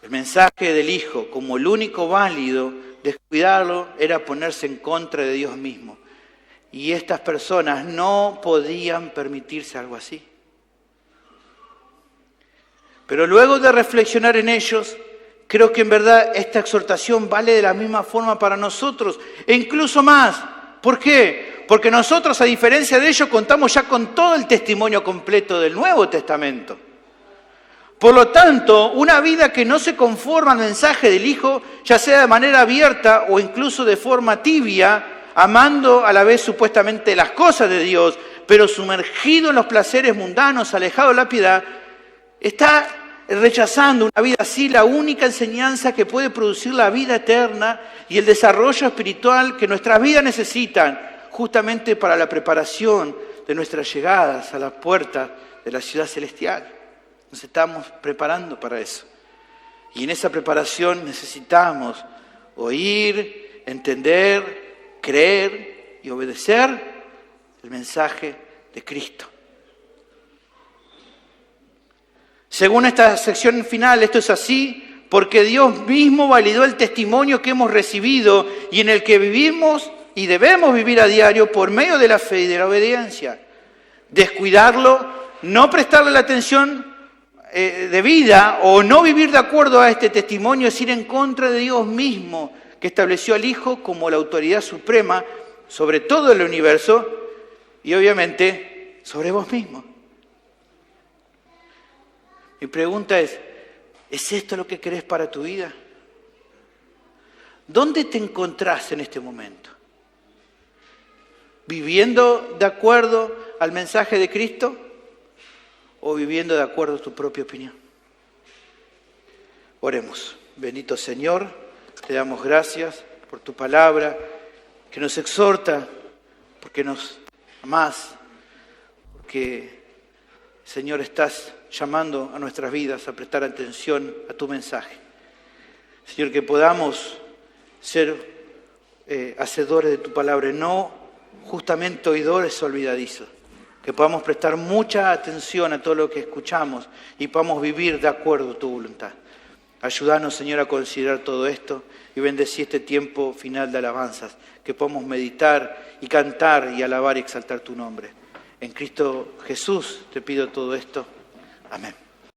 el mensaje del Hijo como el único válido, descuidarlo era ponerse en contra de Dios mismo. Y estas personas no podían permitirse algo así. Pero luego de reflexionar en ellos, creo que en verdad esta exhortación vale de la misma forma para nosotros, e incluso más. ¿Por qué? Porque nosotros, a diferencia de ellos, contamos ya con todo el testimonio completo del Nuevo Testamento. Por lo tanto, una vida que no se conforma al mensaje del Hijo, ya sea de manera abierta o incluso de forma tibia, amando a la vez supuestamente las cosas de Dios, pero sumergido en los placeres mundanos, alejado de la piedad, está rechazando una vida así, la única enseñanza que puede producir la vida eterna y el desarrollo espiritual que nuestras vidas necesitan, justamente para la preparación de nuestras llegadas a la puerta de la ciudad celestial. Nos estamos preparando para eso. Y en esa preparación necesitamos oír, entender, creer y obedecer el mensaje de Cristo. Según esta sección final, esto es así porque Dios mismo validó el testimonio que hemos recibido y en el que vivimos y debemos vivir a diario por medio de la fe y de la obediencia. Descuidarlo, no prestarle la atención debida o no vivir de acuerdo a este testimonio es ir en contra de Dios mismo, que estableció al Hijo como la autoridad suprema sobre todo el universo y obviamente sobre vos mismo. Mi pregunta ¿es esto lo que querés para tu vida? ¿Dónde te encontrás en este momento? ¿Viviendo de acuerdo al mensaje de Cristo o viviendo de acuerdo a tu propia opinión? Oremos. Bendito Señor, te damos gracias por tu palabra que nos exhorta, porque nos amás, porque, Señor, estás llamando a nuestras vidas a prestar atención a tu mensaje. Señor, que podamos ser hacedores de tu palabra, no justamente oidores olvidadizos. Que podamos prestar mucha atención a todo lo que escuchamos y podamos vivir de acuerdo a tu voluntad. Ayúdanos, Señor, a considerar todo esto y bendecí este tiempo final de alabanzas, que podamos meditar y cantar y alabar y exaltar tu nombre. En Cristo Jesús te pido todo esto. Amén.